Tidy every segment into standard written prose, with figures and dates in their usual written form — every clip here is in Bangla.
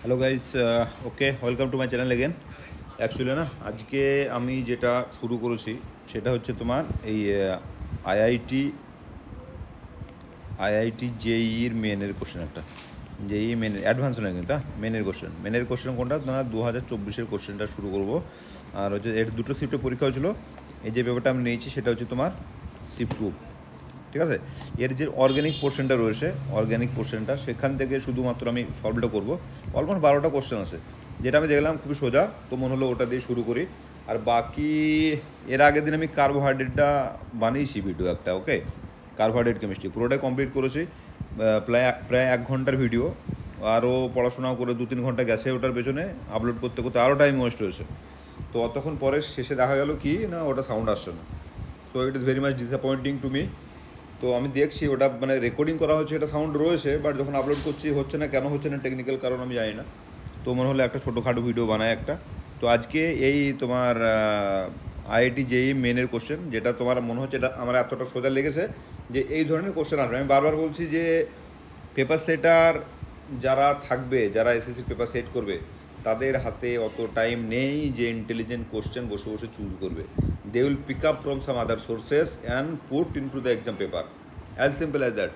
Hello guys, okay, welcome to my channel again. Actually না, আজকে আমি যেটা শুরু করেছি সেটা হচ্ছে তোমার এই আইআইটি আইআইটি জেইর মেনের কোশ্চেন একটা। জেই মেনের অ্যাডভান্স নয় কিন্তু, মেনের কোশ্চেন কোনটা তোমার 2024-এর কোশ্চেনটা শুরু করবো। আর হচ্ছে এর দুটো শিফটে পরীক্ষা হয়েছিল। এই যে পেপারটা আমি নিয়েছি সেটা হচ্ছে তোমার শিফট 2, ঠিক আছে। এর যে অর্গ্যানিক পোর্শনটা রয়েছে, অর্গ্যানিক পোর্শনটা সেখান থেকে শুধুমাত্র আমি সলভটা করবো। অলমোস্ট 12টা কোশ্চেন আছে, যেটা আমি দেখলাম খুবই সোজা, তো মনে হলো ওটা দিয়ে শুরু করি। আর বাকি এর আগের দিন আমি কার্বোহাইড্রেটটা বানিয়েছি ভিডিও একটা, ওকে। কার্বোহাইড্রেট কেমিস্ট্রি পুরোটাই কমপ্লিট করেছি, প্রায় 1 ঘন্টার ভিডিও। আরও পড়াশোনাও করে 2-3 ঘন্টা গেছে ওটার পেছনে, আপলোড করতে করতে আরও টাইম ওয়েস্ট হয়েছে। তো অতক্ষণ পরে শেষে দেখা গেল কি না, ওটা সাউন্ড আসছে না। So it is very much disappointing to me. তো আমি দেখছি ওটা মানে রেকর্ডিং করা হচ্ছে, এটা সাউন্ড রয়েছে, বাট যখন আপলোড করছি হচ্ছে না। কেন হচ্ছে না, টেকনিক্যাল কারণ আমি জানি না। তো মনে হলো একটা ছোটোখাটো ভিডিও বানায় একটা। তো আজকে এই তোমার আইআইটি জেই মেনের কোশ্চেন, যেটা তোমার মনে হচ্ছে এটা আমার এতটা সোজা লেগেছে যে এই ধরনের কোশ্চেন আসবে। আমি বারবার বলছি যে পেপার সেটার যারা থাকবে, যারা এসএসসি পেপার সেট করবে, তাদের হাতে অত টাইম নেই যে ইন্টেলিজেন্ট কোশ্চেন বসে বসে চুজ করবে। They will pick up from some other sources and put into the exam paper, as simple as that.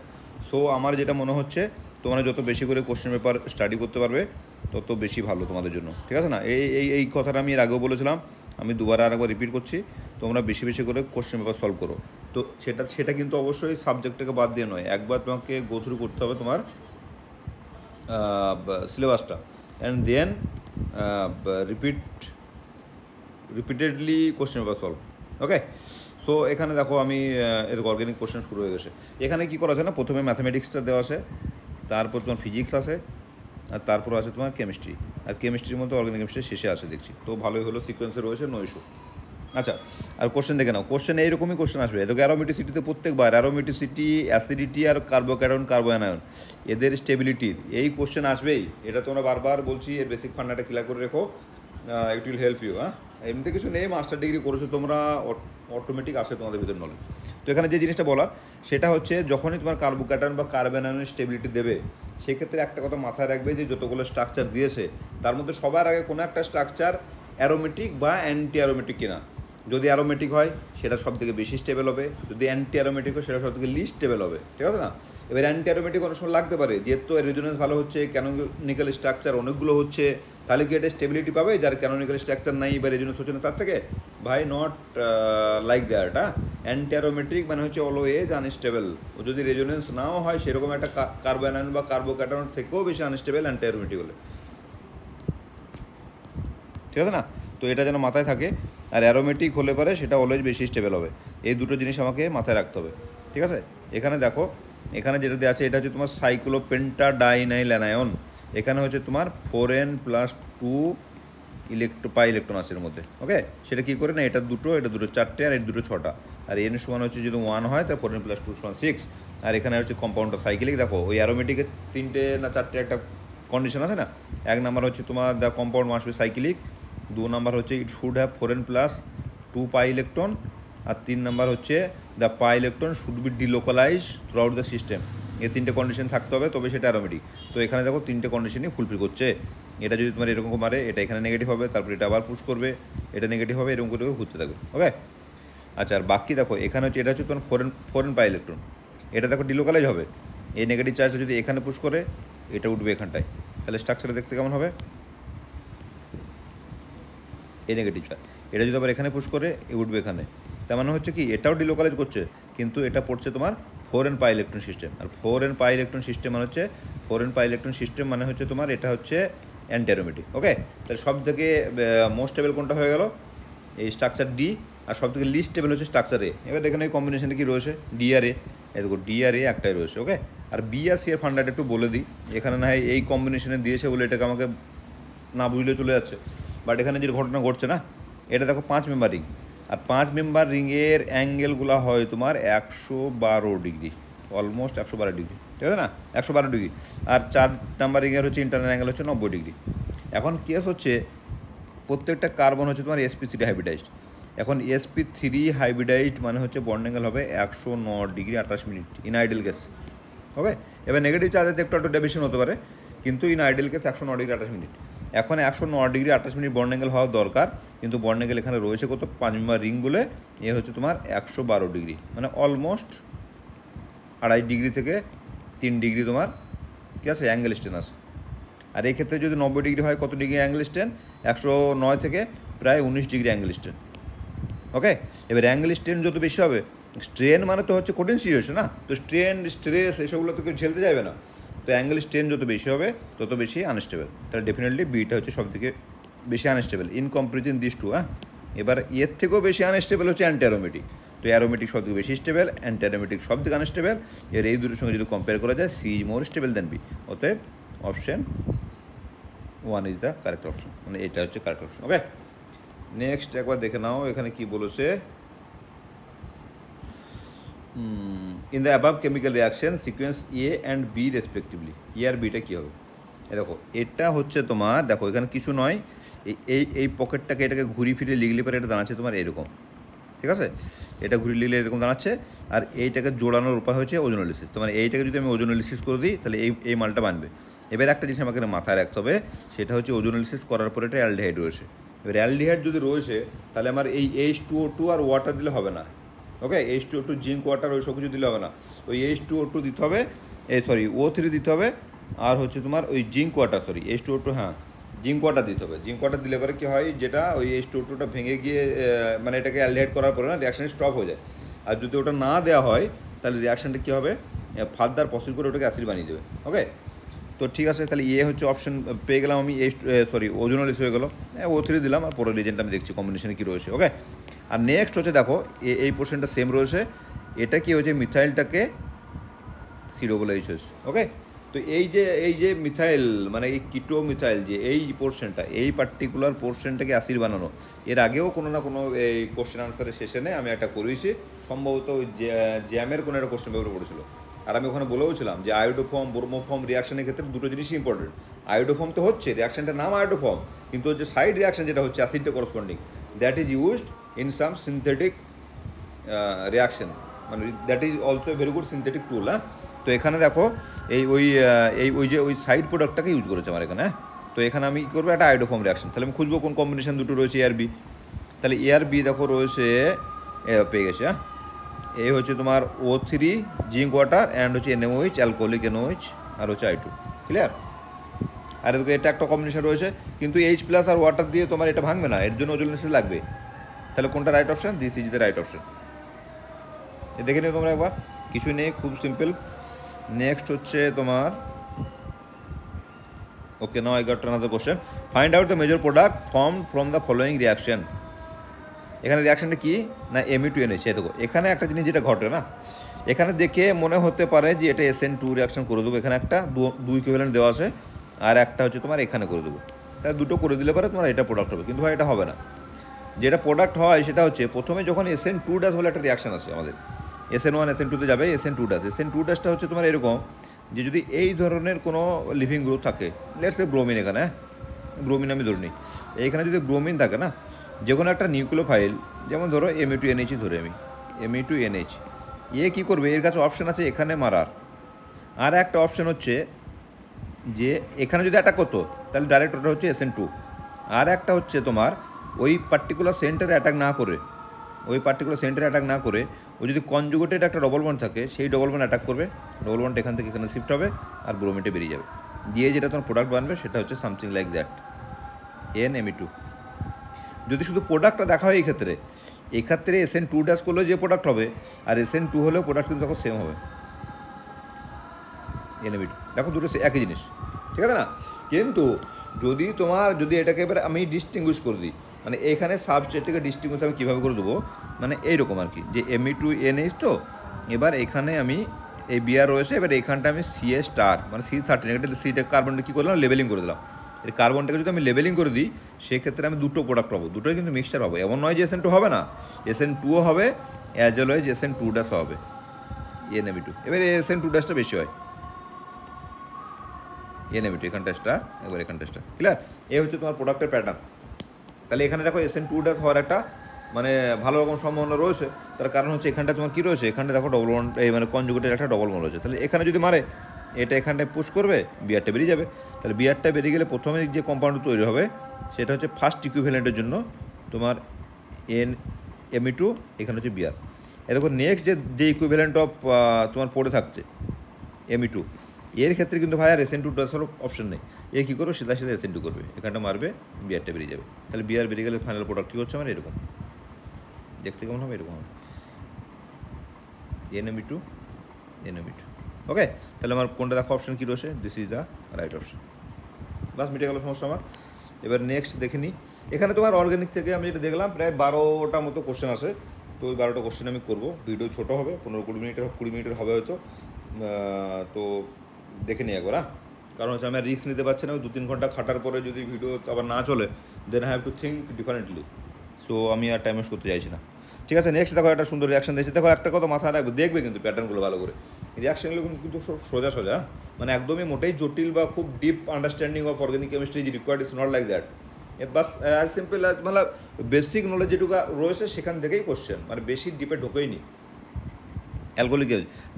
So আমার যেটা মনে হচ্ছে, তোমরা যত বেশি করে কোশ্চেন পেপার স্টাডি করতে পারবে তত বেশি ভালো তোমাদের জন্য, ঠিক আছে না। এই এই এই কথাটা আমি এর আগেও বলেছিলাম, আমি দুবার আর একবার রিপিট করছি। তোমরা বেশি বেশি করে কোশ্চেন পেপার সলভ করো। তো সেটা কিন্তু অবশ্যই সাবজেক্টটাকে বাদ দিয়ে নয়, একবার তোমাকে গো থ্রু করতে হবে তোমার সিলেবাসটা, and then repeatedly question paper solve, okay. So এখানে দেখো আমি এরকম অর্গ্যানিক কোশ্চেন শুরু হয়ে গেছে। এখানে কী করা আছে না, প্রথমে ম্যাথামেটিক্সটা দেওয়া আছে, তারপর তোমার ফিজিক্স আছে, আর তারপর আছে তোমার কেমিস্ট্রি। আর কেমিস্ট্রির মধ্যে অর্গ্যানিক কেমিস্ট্রি শেষে আসে দেখছি। তো ভালোই হলো, সিকোয়েন্সে রয়েছে, নো ইস্যু। আচ্ছা, আর কোশ্চেন দেখে নাও। কোশ্চেন এইরকমই কোশ্চেন আসবে। এদের অ্যারোমেটিসিটিতে প্রত্যেকবার অ্যারোমেটিসিটি, অ্যাসিডিটি আর কার্বোক্যাটায়ন, কার্বোঅ্যানায়ন, এদের স্টেবিলিটির এই কোশ্চেন আসবেই। এটা তোমরা বারবার বলছি, এর বেসিক ফান্ডাটা ক্লিয়ার করে রেখো, ইট উইল হেল্প ইউ। হ্যাঁ, এমনিতে কিছু নেই, মাস্টার ডিগ্রি করেছো তোমরা, অটোমেটিক আসে তোমাদের ভিতরে নলেজ। তো এখানে যে জিনিসটা বলার সেটা হচ্ছে, যখনই তোমার কার্বোক্যাটায়ন বা কার্বোঅ্যানায়নের স্টেবিলিটি দেবে, সেক্ষেত্রে একটা কথা মাথায় রাখবে যে যতগুলো স্ট্রাকচার দিয়েছে তার মধ্যে সবার আগে কোনো একটা স্ট্রাকচার অ্যারোমেটিক বা অ্যান্টি অ্যারোমেটিক কিনা। যদি অ্যারোমেটিক হয় সেটা সব থেকে বেশি স্টেবল হবে, যদি অ্যান্টি অ্যারোমেটিক হয় সেটা সব থেকে লিস্ট স্টেবল হবে, ঠিক আছে না। এবার অ্যান্টি অ্যারোমেটিক অনেক সময় লাগতে পারে, যেহেতু রেজোনেন্স ভালো হচ্ছে, ক্যানোনিক্যাল স্ট্রাকচার অনেকগুলো হচ্ছে, তাহলে কি এটা স্টেবিলিটি পাবে? যার ক্যানোনিক্যাল স্ট্রাকচার নাই বা রেজোনেন্স হচ্ছে না তার থেকে, ভাই নট লাইক দ্যাট। হ্যাঁ, অ্যান্টি অ্যারোমেটিক মানে হচ্ছে অলওয়েজ আনস্টেবল। ও যদি রেজোনেন্স নাও হয় সেরকম একটা কার্বোঅ্যানায়ন বা কার্বোক্যাটায়ন থেকেও বেশি আনস্টেবল অ্যান্টি অ্যারোমেটিক হলে, ঠিক আছে না। তো এটা যেন মাথায় থাকে। আর অ্যারোমেটিক হলে পারে সেটা অলওয়েজ বেশি স্টেবল হবে। এই দুটো জিনিস আমাকে মাথায় রাখতে হবে, ঠিক আছে। এখানে দেখো, এখানে যেটা দেওয়া আছে এটা হচ্ছে তোমার সাইক্লোপেন্টাডাইনাইল অ্যানায়ন। এখানে হচ্ছে তোমার 4n+2 পাই ইলেকট্রন আছে এর মধ্যে, ওকে। সেটা কী করে না, এটা দুটো 4টে, আর এর দুটো 6টা। আর এন সমান হচ্ছে যদি 1 হয় তাহলে 4n+2 = 6। আর এখানে হচ্ছে কম্পাউন্ডটা সাইকেলিক। দেখো ওই অ্যারোমেটিকের 3টে না 4টে একটা কন্ডিশন আছে না। 1 নাম্বার হচ্ছে তোমার the compound must be cyclic, 2 number হচ্ছে it should have 4n+2 pi electron, আর 3 নাম্বার হচ্ছে the pi electron should be delocalize throughout the system. এই 3টে কন্ডিশন থাকতে হবে, তবে সেটা অ্যারোমেটিক। তো এখানে দেখো 3টে কন্ডিশনই ফুলফিল করছে। এটা যদি তোমার এরকম মারে, এটা এখানে নেগেটিভ হবে, তারপর এটা আবার পুশ করবে, এটা নেগেটিভ হবে, এরকম করে ঘুরতে থাকবে, ওকে। আচ্ছা, আর বাকি দেখো এখানে হচ্ছে এটা হচ্ছে তোমার 4n পাই ইলেকট্রন। এটা দেখো ডিলোকালাইজ হবে, এই নেগেটিভ চার্জটা যদি এখানে পুশ করে এটা উঠবে এখানটায়, তাহলে স্ট্রাকচারটা দেখতে কেমন হবে? এই নেগেটিভ চার্জ এটা যদি আবার এখানে পুশ করে উঠবে এখানে, তার মানে হচ্ছে কি এটাও ডিলোকালাইজ করছে, কিন্তু এটা পড়ছে তোমার 4n পাই ইলেকট্রন সিস্টেম। আর 4n পাই ইলেকট্রন সিস্টেম মানে হচ্ছে 4n পাই ইলেকট্রন সিস্টেম মানে হচ্ছে তোমার এটা হচ্ছে অ্যান্টি অ্যারোমেটিক, ওকে। তাহলে সব থেকে মোস্ট স্টেবল কোনটা হয়ে গেল? এই স্ট্রাকচার ডি। আর সব থেকে লিস্ট স্টেবল হচ্ছে স্ট্রাকচার এ। এবার দেখেন এই কম্বিনেশনে কি রয়েছে, ডি আর এ। এই দেখো ডি আর এ একটাই রয়েছে, ওকে। আর বি আর সি এর ফান্ডাটা একটু বলে দিই। এখানে না হয় এই কম্বিনেশনে দিয়েছে বলে এটাকে আমাকে না বুঝলে চলে যাচ্ছে, বাট এখানে যে ঘটনা ঘটছে না, এটা দেখো 5 মেম্বার রিং। আর 5 মেম্বার রিংয়ের অ্যাঙ্গেলগুলো হয় তোমার 112 ডিগ্রি, অলমোস্ট 112 ডিগ্রি, ঠিক আছে না, 112 ডিগ্রি। আর 4 নাম্বার রিংয়ের হচ্ছে ইন্টারনাল অ্যাঙ্গেল হচ্ছে 90 ডিগ্রি। এখন কেস হচ্ছে প্রত্যেকটা কার্বন হচ্ছে তোমার sp3 হাইব্রিডাইজড। এখন sp3 হাইব্রিডাইজড মানে হচ্ছে বন্ড অ্যাঙ্গেল হবে 109 degree 28 minute in ideal case, okay. এবার নেগেটিভ চার্জের একটু একটু ডেভিয়েশন হতে পারে, কিন্তু ইন আইডিয়াল কেস 109°28'। এখন 109°28' বন্ড অ্যাঙ্গেল হওয়া দরকার, কিন্তু বন্ড অ্যাঙ্গেল এখানে রয়েছে কত 5 মেম্বার রিং বলে এ হচ্ছে তোমার 112°, মানে অলমোস্ট 2.5 থেকে 3 তোমার কী আছে অ্যাঙ্গেল স্টেন আছে। আর এই ক্ষেত্রে যদি 90° হয় কত ডিগ্রি অ্যাঙ্গেল স্টেন, 109 থেকে প্রায় 19° অ্যাঙ্গেল স্টেন। ওকে, এবার অ্যাঙ্গেল স্ট্রেন যত বেশি হবে, স্ট্রেন মানে তো হচ্ছে কঠিন সিচুয়েশন না, তো স্ট্রেন স্ট্রেস এসবগুলো তো কেউ ঝেলতে যাবে না, তো অ্যাঙ্গেল স্ট্রেন যত বেশি হবে তত বেশি আনস্টেবল, তাহলে ডেফিনেটলি বিটা হচ্ছে সব থেকে বেশি unstable in comparison this to. এবার এর থেকেও বেশি আনস্টেবল হচ্ছে অ্যান্টি অ্যারোমেটিক, তো অ্যারোমেটিক সব থেকে বেশি স্টেবল, অ্যান্টি অ্যারোমেটিক সব থেকে আনস্টেবল। এর এই দুটোর সঙ্গে যদি কম্পেয়ার করা যায় C is more stable than B, অতএব option 1 is the correct option, মানে এটা হচ্ছে কারেক্ট অপশন। ওকে, নেক্সট একবার দেখে নাও এখানে কি বলেছে। In the above chemical reaction sequence A and B respectively, A আর বিটা কী হবে? দেখো এটা হচ্ছে তোমার, দেখো এখানে কিছু নয়, এই পকেটটাকে এটাকে ঘুরি ফিরে লিখলে পরে এটা দাঁড়াচ্ছে তোমার এরকম, ঠিক আছে, এটা ঘুরি লিখলে এরকম দাঁড়াচ্ছে। আর এইটাকে জোড়ানোর উপায় হচ্ছে ওজোনোলিসিস, তোমার এইটাকে যদি আমি ওজোনোলিসিস করে দিই তাহলে এই মালটা বানবে। এবার একটা জিনিস আমাকে মাথায় রাখতে হবে, সেটা হচ্ছে ওজোনোলিসিস করার পরে এটা অ্যালডিহাইড রয়েছে। এবার অ্যালডিহাইড যদি রয়েছে তাহলে আমার এই H2O2 আর ওয়াটার দিলে হবে না। ওকে, H2O2 জিঙ্ক ওয়াটার ওই সব কিছু দিলে হবে না, ওই H2O2 দিতে হবে, O3 দিতে হবে, আর হচ্ছে তোমার ওই জিঙ্ক ওয়াটার, H2O2, হ্যাঁ জিঙ্ক ওয়াটার দিতে হবে। জিঙ্ক ওয়াটার দিলে পরে কী হয়, যেটা ওই H2O2টা ভেঙে গিয়ে মানে এটাকে অ্যালডিহাইড করার পরে না রিয়াকশান স্টপ হয়ে যায়। আর যদি ওটা না দেওয়া হয় তাহলে রিয়াকশানটা কী হবে, ফার্দার প্রসিড করে ওটাকে অ্যাসিড বানিয়ে দেবে। ওকে, তো ঠিক আছে, তাহলে এ হচ্ছে অপশন পেয়ে গেলাম আমি, ওজোনোলিসিস হয়ে গেলো, O3 দিলাম, আর পরের রিজেন্ট আমি দেখছি কম্বিনেশনে কী রয়েছে। ওকে, আর নেক্সট হচ্ছে দেখো এই পোর্শনটা সেম রয়েছে, এটা কি হয়েছে মিথাইলটাকে C+H হয়েছে। ওকে, তো এই যে মিথাইল মানে এই কিটো মিথাইল যে এই পোর্শনটা, এই পার্টিকুলার পোর্শনটাকে অ্যাসিড বানানো, এর আগেও কোনো না কোনো এই কোশ্চেন আনসারের সেশনে আমি একটা করেছি, সম্ভবত ওই জ্যামের কোনো একটা কোশ্চেন পেপারে পড়েছিল। আর আমি ওখানে বলেওছিলাম যে আয়োডোফর্ম ব্রোমোফর্ম রিয়াকশনের ক্ষেত্রে দুটো জিনিসই ইম্পর্টেন্ট। আয়োডোফর্ম তো হচ্ছে রিয়াকশনটার নাম আয়োডোফর্ম, কিন্তু হচ্ছে সাইড রিয়াকশন যেটা হচ্ছে অ্যাসিডটা corresponding, that is used in some synthetic reaction, মানে that is also a very good synthetic tool. হ্যাঁ, তো এখানে দেখো ওই সাইড প্রোডাক্টটাকে ইউজ করেছে আমার এখানে। তো এখানে আমি কী করবো, একটা আয়োডোফর্ম রিয়াকশন, তাহলে আমি খুঁজবো কোন কম্বিনেশন দুটো রয়েছে এ আর বি। তাহলে এ আর বি দেখো রয়েছে, পেয়ে গেছে। হ্যাঁ, এই হচ্ছে তোমার O3 জিঙ্ক ওয়াটার অ্যান্ড হচ্ছে NaOH অ্যালকোহলিক NaOH আর হচ্ছে I2, ক্লিয়ার। আর এদিকে এটা একটা কম্বিনেশন রয়েছে, কিন্তু H+ আর ওয়াটার দিয়ে তোমার এটা ভাঙবে না, এর জন্য ওজোনোলিসিস লাগবে। তাহলে কোনটা right option? This is the right option. দেখে নিও তোমরা একবার, কিছুই নেই, খুব সিম্পল। নেক্সট হচ্ছে তোমার, okay now I got another question, find out the major product from the following reaction. এখানে রিয়াকশানটা কি না Me2NH। দেখো এখানে একটা জিনিস যেটা ঘটে না, এখানে দেখে মনে হতে পারে যে এটা SN2 রিয়াকশন করে দেবো, এখানে একটা দুই ইকুইভ্যালেন্ট দেওয়া আছে, আর একটা হচ্ছে তোমার এখানে করে দেবো, তাহলে দুটো করে দিলে পরে তোমার এটা প্রোডাক্ট হবে। কিন্তু ভাই এটা হবে না, যেটা প্রোডাক্ট হয় সেটা হচ্ছে প্রথমে যখন SN2- বলে একটা রিয়াকশান আছে আমাদের, SN1 SN2-তে যাবে, SN2- হচ্ছে তোমার এরকম যে যদি এই ধরনের কোনো লিভিং গ্রুপ থাকে, লেটস সে ব্রোমিন, এখানে ব্রোমিন আমি ধরে নিই, এইখানে যদি ব্রোমিন থাকে না, যে কোনো একটা নিউক্লিওফাইল, যেমন ধরো Me2NH ধরে আমি, Me2NH, কী করবে, এর কাছে অপশান আছে এখানে মারার, আর একটা অপশান হচ্ছে যে এখানে যদি অ্যাটাক করতো তাহলে ডাইরেক্ট ওটা হচ্ছে SN2, আর একটা হচ্ছে তোমার ওই পার্টিকুলার সেন্টারে অ্যাটাক না করে, ও যদি কনজুগেটেড একটা ডবল বন্ড থাকে, সেই ডবল বন্ড অ্যাটাক করবে, ডবল বন্ড এখান থেকে এখানে শিফট হবে, আর ব্রোমিনটা বেরিয়ে যাবে, দিয়ে যেটা তোমার প্রোডাক্ট বানবে সেটা হচ্ছে সামথিং লাইক দ্যাট NMe2। যদি শুধু প্রোডাক্টটা দেখা হয় এই ক্ষেত্রে SN2- করলেও যে প্রোডাক্ট হবে, আর SN2 হলেও প্রোডাক্ট কিন্তু তখন সেম হবে, NMe2। দেখো দুটো একই জিনিস, ঠিক আছে না। কিন্তু যদি এটাকে এবার আমি ডিস্টিংগুইশ করে দিই, মানে এখানে সাবস্টেটটাকে ডিস্টিংগুইশ আমি কীভাবে করে দেবো, মানে এইরকম আর কি, যে Me2NH, তো এবার এখানে আমি এই বিআর রয়েছে, এবার এখানটা আমি CA*, মানে C13, এটা সিটা কার্বনটা কী করলাম, লেবেলিং করে দিলাম। এই কার্বনটাকে যদি আমি লেবেলিং করে দিই, সেক্ষেত্রে আমি দুটো প্রোডাক্ট পাবো, দুটোই কিন্তু মিক্সচার হবে, এমন নয় যে SN2 হবে না, SN2ও হবে, অ্যাজ ওয়েল এজ SN2- হবে, NMe2। এবার SN2- বেশি হয়, NMe2 এখানটা স্টার, এবার এখানটা স্টার, ক্লিয়ার। এই হচ্ছে তোমার প্রোডাক্টের প্যাটার্ন। তাহলে এখানে দেখো SN2- হওয়ার একটা মানে ভালো রকম সম্ভাবনা রয়েছে, তার কারণ হচ্ছে এখানটা তোমার কী রয়েছে, এখানটা দেখো ডবল বন্ড, এই মানে কনজুগেটের একটা ডবল বন্ড রয়েছে, তাহলে এখানে যদি মারে এটা এখানটায় পুশ করবে, বিআরটা বেরিয়ে যাবে। তাহলে বিআরটা বেরিয়ে গেলে প্রথমে যে কম্পাউন্ড তৈরি হবে সেটা হচ্ছে ফার্স্ট ইকুইভ্যালেন্টের জন্য তোমার Me2, এখানে হচ্ছে বিআর। এ দেখো নেক্সট যে ইকুইভ্যালেন্ট অফ তোমার পড়ে থাকছে Me2, এর ক্ষেত্রে কিন্তু ভাই আর SN2 অপশন নেই। এ কী করবে, সিধা SN2 করবে, এখানটা মারবে, বিআরটা বেরিয়ে যাবে। তাহলে বিআর বেরিয়ে গেলে ফাইনাল প্রোডাক্ট কী হচ্ছে আমার এরকম দেখতে কেমন হবে, এরকম হবে NME2 NME2। ওকে, তাহলে আমার কোনটা দেখো অপশন কী রয়েছে, this is the right option. বাস মিটে গেল সমস্যা আমার। এবার নেক্সট দেখে নিই, এখানে তোমার অর্গানিক থেকে আমি যেটা দেখলাম প্রায় 12টা মতো কোশ্চেন আছে। তো ওই 12টা কোশ্চেন আমি করবো, ভিডিও ছোটো হবে, 15-20 মিনিটের হবে হয়তো। তো দেখে নিই একবার। কারণ হচ্ছে আমি রিস্ক নিতে পারছি না, 2-3 ঘন্টা খাটার পরে যদি ভিডিও আবার না চলে, then I have to think differently. So আমি আর টাইম ওয়েস্ট করতে চাইছি না। ঠিক আছে, নেক্সট দেখো একটা সুন্দর রিয়াকশন দিয়েছে। দেখো একটা কথা মাথায় রাখবে, দেখবে কিন্তু প্যাটার্নগুলো ভালো করে। রিয়াকশনগুলো কিন্তু সব সোজা সোজা, মানে একদমই মোটেই জটিল বা খুব deep understanding of organic chemistry is required, is not like that. Bus as simple as মানে বেসিক নলেজ যেটুকু রয়েছে সেখান থেকেই কোশ্চেন, মানে বেশি ডিপে ঢোকেইনি। অ্যালকোহলিক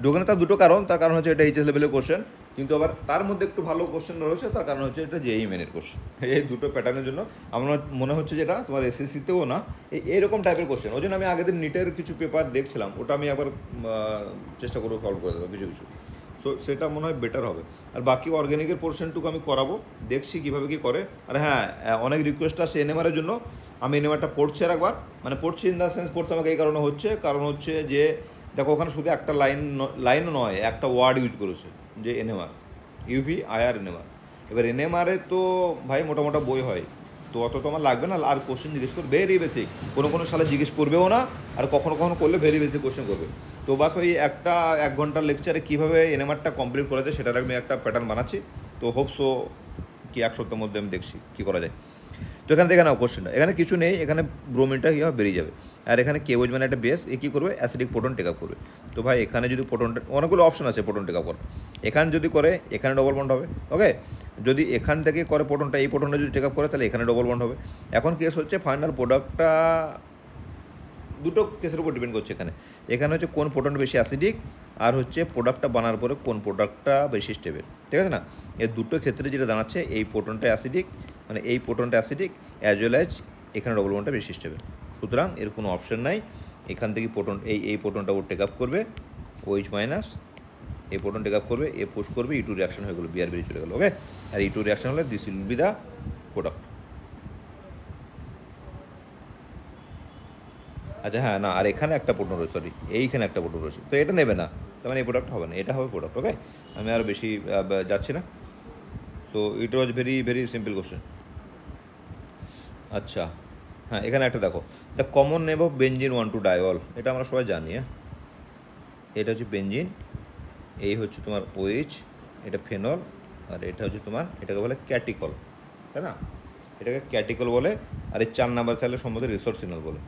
ঢোকে না, তার দুটো কারণ। তার কারণ হচ্ছে এটা এইচএস লেভেলের কোশ্চেন, কিন্তু আবার তার মধ্যে একটু ভালো কোশ্চেন রয়েছে, তার কারণ হচ্ছে এটা জেইই মেনের কোশ্চেন। এই দুটো প্যাটার্নের জন্য আমার মনে হচ্ছে যেটা তোমার এসএসসিতেও না এইরকম টাইপের কোশ্চেন। ওই জন্য আমি আগের দিন নিটের কিছু পেপার দেখছিলাম, ওটা আমি আবার চেষ্টা করবো সলভ করে দেবো কিছু কিছু। সো সেটা মনে হয় বেটার হবে। আর বাকি অর্গ্যানিকের পোর্শনটুকু আমি করাবো, দেখছি কীভাবে কী করে। আর হ্যাঁ, অনেক রিকোয়েস্ট আসছে এনএমআরের জন্য। আমি এনএমআরটা পড়ছি আর একবার, মানে পড়ছি ইন দ্য সেন্স পড়তে আমাকে এই কারণে হচ্ছে, কারণ হচ্ছে যে দেখো ওখানে শুধু একটা লাইনও নয়, একটা ওয়ার্ড ইউজ করেছে যে এনএমআর, UVIR এনএমআর। এবার এনএমআরে তো ভাই মোটামোটা বই হয়, তো অত তো আমার লাগবে না। আর কোশ্চেন জিজ্ঞেস করবে ভেরি বেসিক, কোনো সালে জিজ্ঞেস করবেও না, আর কখনো করলে ভেরি বেসিক কোশ্চেন করবে। তো বাস ওই 1 ঘন্টার লেকচারে কীভাবে এনএমআরটা কমপ্লিট করা যায় সেটার আমি একটা প্যাটার্ন বানাচ্ছি। তো হোপসো কি 1 সপ্তাহের মধ্যে আমি দেখছি কী করা যায়। তো এখানে দেখে নাও কোশ্চেনটা, এখানে কিছু নেই, এখানে ব্রোমিনটা কী হবে বেরিয়ে যাবে। আর এখানে কেওজ মানে একটা বেস, এ কী করবে, অ্যাসিডিক প্রোটন টেক আপ করবে। তো ভাই এখানে যদি প্রোটনটা, অনেকগুলো অপশন আছে প্রোটন টেক আপ করার, এখানে যদি করে এখানে ডবল বন্ড হবে। ওকে, যদি এখান থেকে করে প্রোটনটা, এই প্রোটনটা যদি টেক আপ করে তাহলে এখানে ডবল বন্ড হবে। এখন কেস হচ্ছে ফাইনাল প্রোডাক্টটা দুটো কেসের উপর ডিপেন্ড করছে। এখানে হচ্ছে কোন প্রোটনটা বেশি অ্যাসিডিক, আর হচ্ছে প্রোডাক্টটা বানার পরে কোন প্রোডাক্টটা বেশি স্টেবল। ঠিক আছে না, এর দুটো ক্ষেত্রে যেটা দাঁড়াচ্ছে, এই প্রোটনটা অ্যাসিডিক, মানে এই প্রোটনটা অ্যাসিডিক, অ্যাজ ওয়েল অ্যাজ এখানে ডবল বন্ডটা বেশি স্টেবল। সুতরাং এর কোনো অপশন নাই, এখান থেকে প্রোটন এই প্রোটনটা ও টেক আপ করবে, OH মাইনাস এই প্রোটন টেক আপ করবে, এ পুশ করবে, E2 রিয়াকশন হয়ে গেলো, বিআর বেরিয়ে চলে গেলো। ওকে, আর E2 রিয়াকশন হলে this will be the product. আচ্ছা হ্যাঁ, না আর এখানে একটা প্রোটন রয়েছে, সরি এইখানে একটা প্রোটন রয়েছে, তো এটা নেবে না, তার মানে এই প্রোডাক্ট হবে না, এটা হবে প্রোডাক্ট। ওকে, আমি আর বেশি যাচ্ছি না। So it was very very simple question. আচ্ছা হ্যাঁ, এখানে একটা দেখো, the common name of benzene 1,2-ডাইঅল, এটা আমরা সবাই জানি। হ্যাঁ, এটা হচ্ছে বেঞ্জিন, এই হচ্ছে তোমার OH, এটা ফেনল, আর এটা হচ্ছে তোমার, এটাকে বলে ক্যাটিকল, তাই না, এটাকে ক্যাটিকল বলে। আর এই 4 নাম্বার তাহলে সম্বন্ধে রিসোর্সিনল বলে।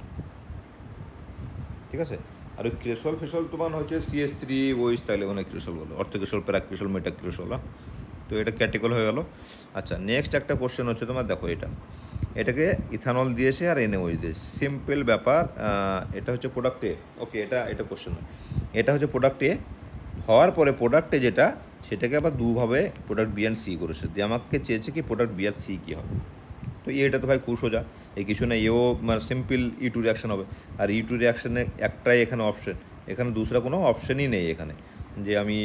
ঠিক আছে, আর ওই ক্রেসল ফেসল তোমার হচ্ছে CH3OH, তাহলে ওখানে ক্রেসল বলে, অর্থক্রেসল, প্যারাক্রেসল, মেটাক্রেসল। তো এটা ক্যাটিকল হয়ে গেল। আচ্ছা নেক্সট একটা কোশ্চেন হচ্ছে তোমার, দেখো এটাকে ইথানল দিয়েছে আর NaOH দিয়েছে, সিম্পল ব্যাপার। এটা হচ্ছে প্রোডাক্ট A। ওকে, এটা কোশ্চেন নয়, এটা হচ্ছে প্রোডাক্ট A হওয়ার পরে প্রোডাক্টে যেটা, সেটাকে আবার দুভাবে প্রোডাক্ট B আর C করেছে, দিয়ে আমাকে চেয়েছে কি প্রোডাক্ট B আর C কী হবে। তো এটা তো ভাই খুব সোজা, এই কিছু না, এও মানে সিম্পল E2 রিয়াকশান হবে। আর E2 রিয়াকশানে একটাই এখানে অপশন, এখানে দুসরা কোনো অপশানই নেই এখানে, যে আমি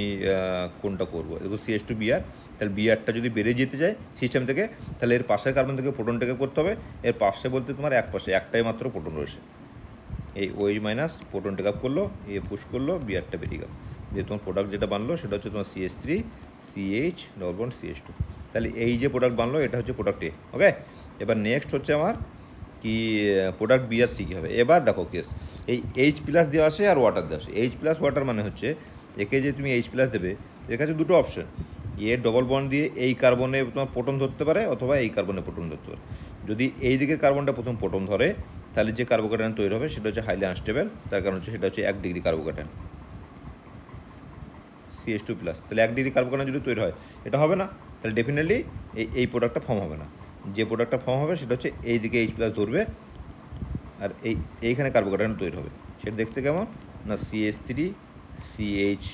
কোনটা করবো। দেখো CH2Br, তাহলে বিআরটা যদি বেড়ে যেতে যায় সিস্টেম থেকে, তাহলে এর পাশের কার্বন থেকে প্রোটনটাকে করতে হবে। এর পাশে বলতে তোমার এক পাশে একটাই মাত্র প্রোটন রয়েছে, এই OH minus proton take up করলো, এ পুশ করলো, বিআরটা বেরিয়ে গেল, যে তোমার প্রোডাক্ট যেটা বানলো সেটা হচ্ছে তোমার CH3CH ডবল বন্ড CH2। তাহলে এই যে প্রোডাক্ট বানলো এটা হচ্ছে প্রোডাক্ট A। ওকে, এবার নেক্সট হচ্ছে আমার কি প্রোডাক্ট B আর C কী হবে। এবার দেখো কেস, এই H+ দেওয়া আসে আর ওয়াটার দেওয়া আসে। H+ ওয়াটার মানে হচ্ছে একে যে তুমি H+ দেবে, এর কাছে দুটো অপশন, এ ডবল বন্ড দিয়ে এই কার্বনে তোমার প্রোটন ধরতে পারে, অথবা এই কার্বনে প্রোটন ধরতে পারে। যদি এই দিকের কার্বনটা প্রথম প্রোটন ধরে, তাহলে যে কার্বোক্যাটায়ন তৈরি হবে সেটা হচ্ছে হাইলি আনস্টেবল, তার কারণ হচ্ছে সেটা হচ্ছে 1 ডিগ্রি কার্বোক্যাটায়ন CH2+। তাহলে 1 ডিগ্রি কার্বোক্যাটায়ন যদি তৈরি হয়, এটা হবে না, তাহলে ডেফিনেটলি এই প্রোডাক্টটা ফর্ম হবে না। যে প্রোডাক্টটা ফর্ম হবে সেটা হচ্ছে এই দিকে H+ ধরবে, আর এইখানে কার্বোক্যাটায়ন তৈরি হবে। সেটা দেখতে কেমন না, CH3CH+,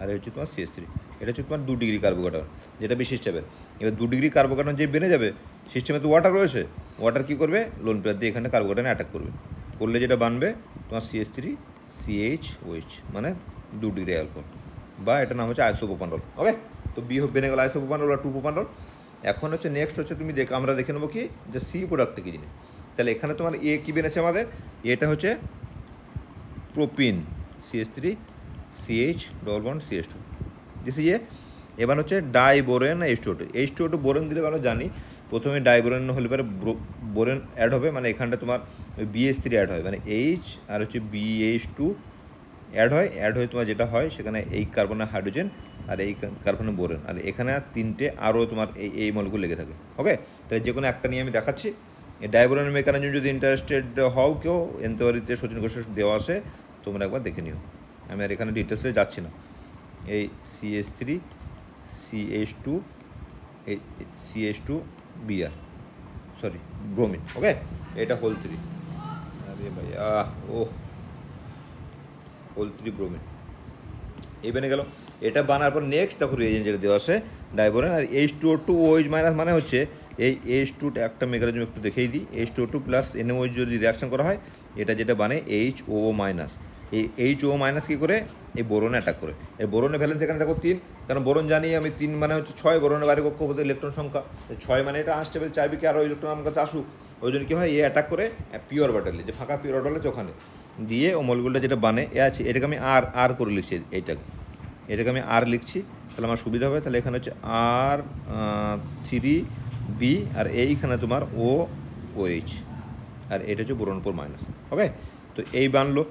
আর হচ্ছে তোমার CH3, এটা হচ্ছে তোমার 2 ডিগ্রি কার্বোকার্বন, যেটা বিশেষ চাপের। এবার 2 ডিগ্রি কার্বোকার্বন যে বেড়ে যাবে, সিস্টেমে তো ওয়াটার রয়েছে, ওয়াটার কী করবে, লোন পেয়ার দিয়ে এখানে কার্বোকার্বনে অ্যাটাক করবে, করলে যেটা বানবে তোমার CH3CHOH, মানে 2 ডিগ্রি অ্যালকোহল, বা এটার নাম হচ্ছে আইসোপ্রোপানল। ওকে, তো বি বেনে গেল আইসোপ্রোপানল আর 2-প্রোপানল। এখন হচ্ছে নেক্সট হচ্ছে তুমি আমরা দেখে নেবো কি যে সি প্রোডাক্টটা কী জিনিস। তাহলে এখানে তোমার এ কী বেনেছে আমাদের, এটা হচ্ছে প্রোপিন, CH3CH_CH2, দিস ইয়ে। এবার হচ্ছে ডাইবোরেন H2O2, H2O2 বোরেন দিলে আমরা জানি প্রথমে ডাইবোরেন হলে পরে বোরেন অ্যাড হবে, মানে এখানটা তোমার BH3 অ্যাড হয়, মানে H আর হচ্ছে BH2 অ্যাড হয়ে তোমার যেটা হয় সেখানে এই কার্বনের হাইড্রোজেন আর এই কার্বনের বোরেন, আর এখানে তিনটে আরও তোমার এই মলিকুল লেগে থাকে। ওকে, তাহলে যে কোনো একটা নিয়ে আমি দেখাচ্ছি। এই ডাইবোরেনের মেকানিজম যদি ইন্টারেস্টেড হও কেউ, এনথিওরিতে সচিন ঘোষের দেওয়া আছে, তোমরা একবার দেখে নিও, আমি আর এখানে ডিটেলসে যাচ্ছি না। এই CH3CH2 এই CH2Br, সরি ব্রোমিন। ওকে, এটা হোল 3, আরে ভাইয়া ও হোল 3 ব্রোমিন এই বেনে গেল। এটা বানার পর নেক্সট দেখো রিয়েজেন্ট যেটা দেওয়া আছে ডাইবোরেন আর H2O2OH মাইনাস, মানে হচ্ছে এই H2 একটা মেকানিজম একটু দেখেই দিই। H2O2 প্লাস NaOH যদি রিয়াকশন করা হয়, এটা যেটা বানে HOO মাইনাস, এই HOO মাইনাস কী করে, এই বোরনে অ্যাটাক করে। এই বোরনের ভ্যালেন্স এখানে দেখো 3, কারণ বোরন জানি আমি 3 মানে হচ্ছে 6, বোরনের বাইরে কক্ষপথে ইলেকট্রন সংখ্যা 6, মানে এটা আনস্টেবল, চাইবে কি আরও ইলেকট্রন আমার কাছে আসুক, ওই জন্য কী হয়, এ অ্যাটাক করে পিওর অরবিটালে, যে ফাঁকা পিওর অরবিটাল আছে ওখানে দিয়ে ও মলিকুলটা যেটা বানে এ আছে, এটাকে আমি আর করে লিখছি, এটাকে আমি আর লিখছি, তাহলে আমার সুবিধা হবে। তাহলে এখানে হচ্ছে R3B, আর এইখানে তোমার OH, আর এটা হচ্ছে বোরন 4 মাইনাস। ওকে, তো এই বানলো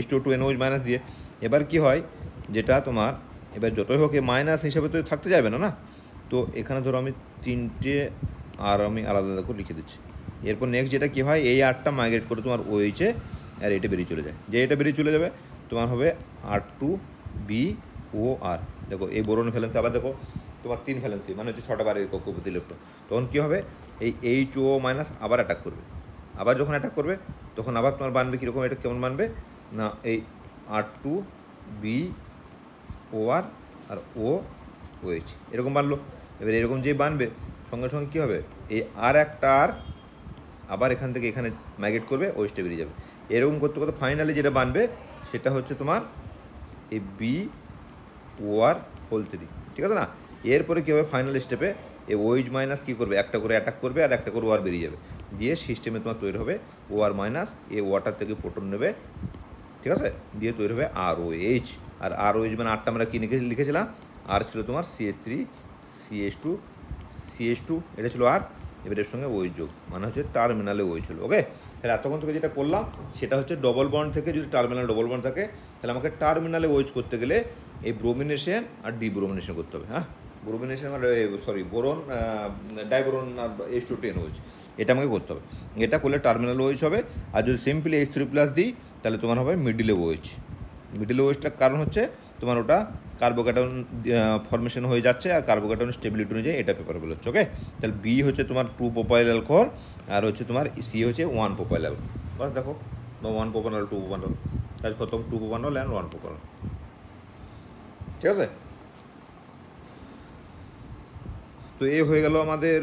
H2O2NOH মাইনাস দিয়ে। এবার কি হয়, যেটা তোমার এবার যতই হোক এই মাইনাস হিসাবে তো থাকতে যাবে না, তো এখানে ধরো আমি 3টে আর আমি আলাদা আলাদা করে লিখে দিচ্ছি। এরপর নেক্সট যেটা কী হয়, এই আরটা মাইগ্রেট করে তোমার OH-এ, আর এটা বেরিয়ে চলে যায়, যে এটা বেরিয়ে চলে যাবে তোমার হবে R2BOR। দেখো এই বোরন ভ্যালেন্সি আবার দেখো তোমার 3 ভ্যালেন্সি, মানে হচ্ছে 6টা বারের কক্ষপথে ইলেকট্রন। তখন কী হবে, এই HO মাইনাস আবার অ্যাটাক করবে, আবার যখন অ্যাটাক করবে তখন আবার তোমার বানবে কীরকম, এটা কেমন বানবে না, এই R2BOR আর OH এরকম বানলো। এবার এরকম যে বানবে সঙ্গে সঙ্গে কী হবে, এই আর একটা আর আবার এখান থেকে এখানে মাইগ্রেট করবে, ওয়েস্টে বেরিয়ে যাবে। এরকম করতে করতে ফাইনালি যেটা বানবে সেটা হচ্ছে তোমার এই BOR হোল 3, ঠিক আছে না। এরপরে কী হবে, ফাইনাল স্টেপে এই OH মাইনাস কী করবে, একটা করে অ্যাটাক করবে আর একটা করে OR বেরিয়ে যাবে, দিয়ে সিস্টেমে তোমার তৈরি হবে OR মাইনাস, এই ওয়াটার থেকে প্রোটন নেবে, ঠিক আছে, দিয়ে তৈরি হবে ROH। আর ROH মানে আরটা আমরা কী লিখেছিলাম, আর ছিল তোমার CH3CH2 এটা ছিল আর, এবার এর সঙ্গে OH যোগ, মানে হচ্ছে টার্মিনালে OH ছিল। ওকে, তাহলে এতক্ষণ থেকে যেটা করলাম সেটা হচ্ছে ডবল বন্ড থেকে যদি টার্মিনাল ডবল বন্ড থাকে, তাহলে আমাকে টার্মিনালে OH করতে গেলে এই ব্রোমিনেশন আর ডিব্রোমিনেশন করতে হবে। হ্যাঁ, ব্রোমিনেশন মানে সরি বোরন ডাইবোরন আর H2O2NOH, এটা আমাকে করতে হবে। এটা করলে টার্মিনাল OH হবে, আর যদি সিম্পলি H3+ দিই তাহলে তোমার হবে মিডিলে OH। মিডিলে OHটার কারণ হচ্ছে তোমার ওটা কার্বোক্যাটায়ন ফর্মেশন হয়ে যাচ্ছে, আর কার্বোক্যাটায়ন স্টেবিলিটি অনুযায়ী এটা পেপারেবল হচ্ছে। ওকে, তাহলে বি হচ্ছে তোমার 2 প্রোপাইল অ্যালকোহল, আর হচ্ছে তোমার সি হচ্ছে 1 প্রোপাইল অ্যালকোহল। বাস দেখো, 1 প্রোপানল 2 প্রোপানল, কাজ খতম, 2 প্রোপানল অ্যান্ড 1 প্রোপানল, ঠিক আছে। তো এই হয়ে গেল আমাদের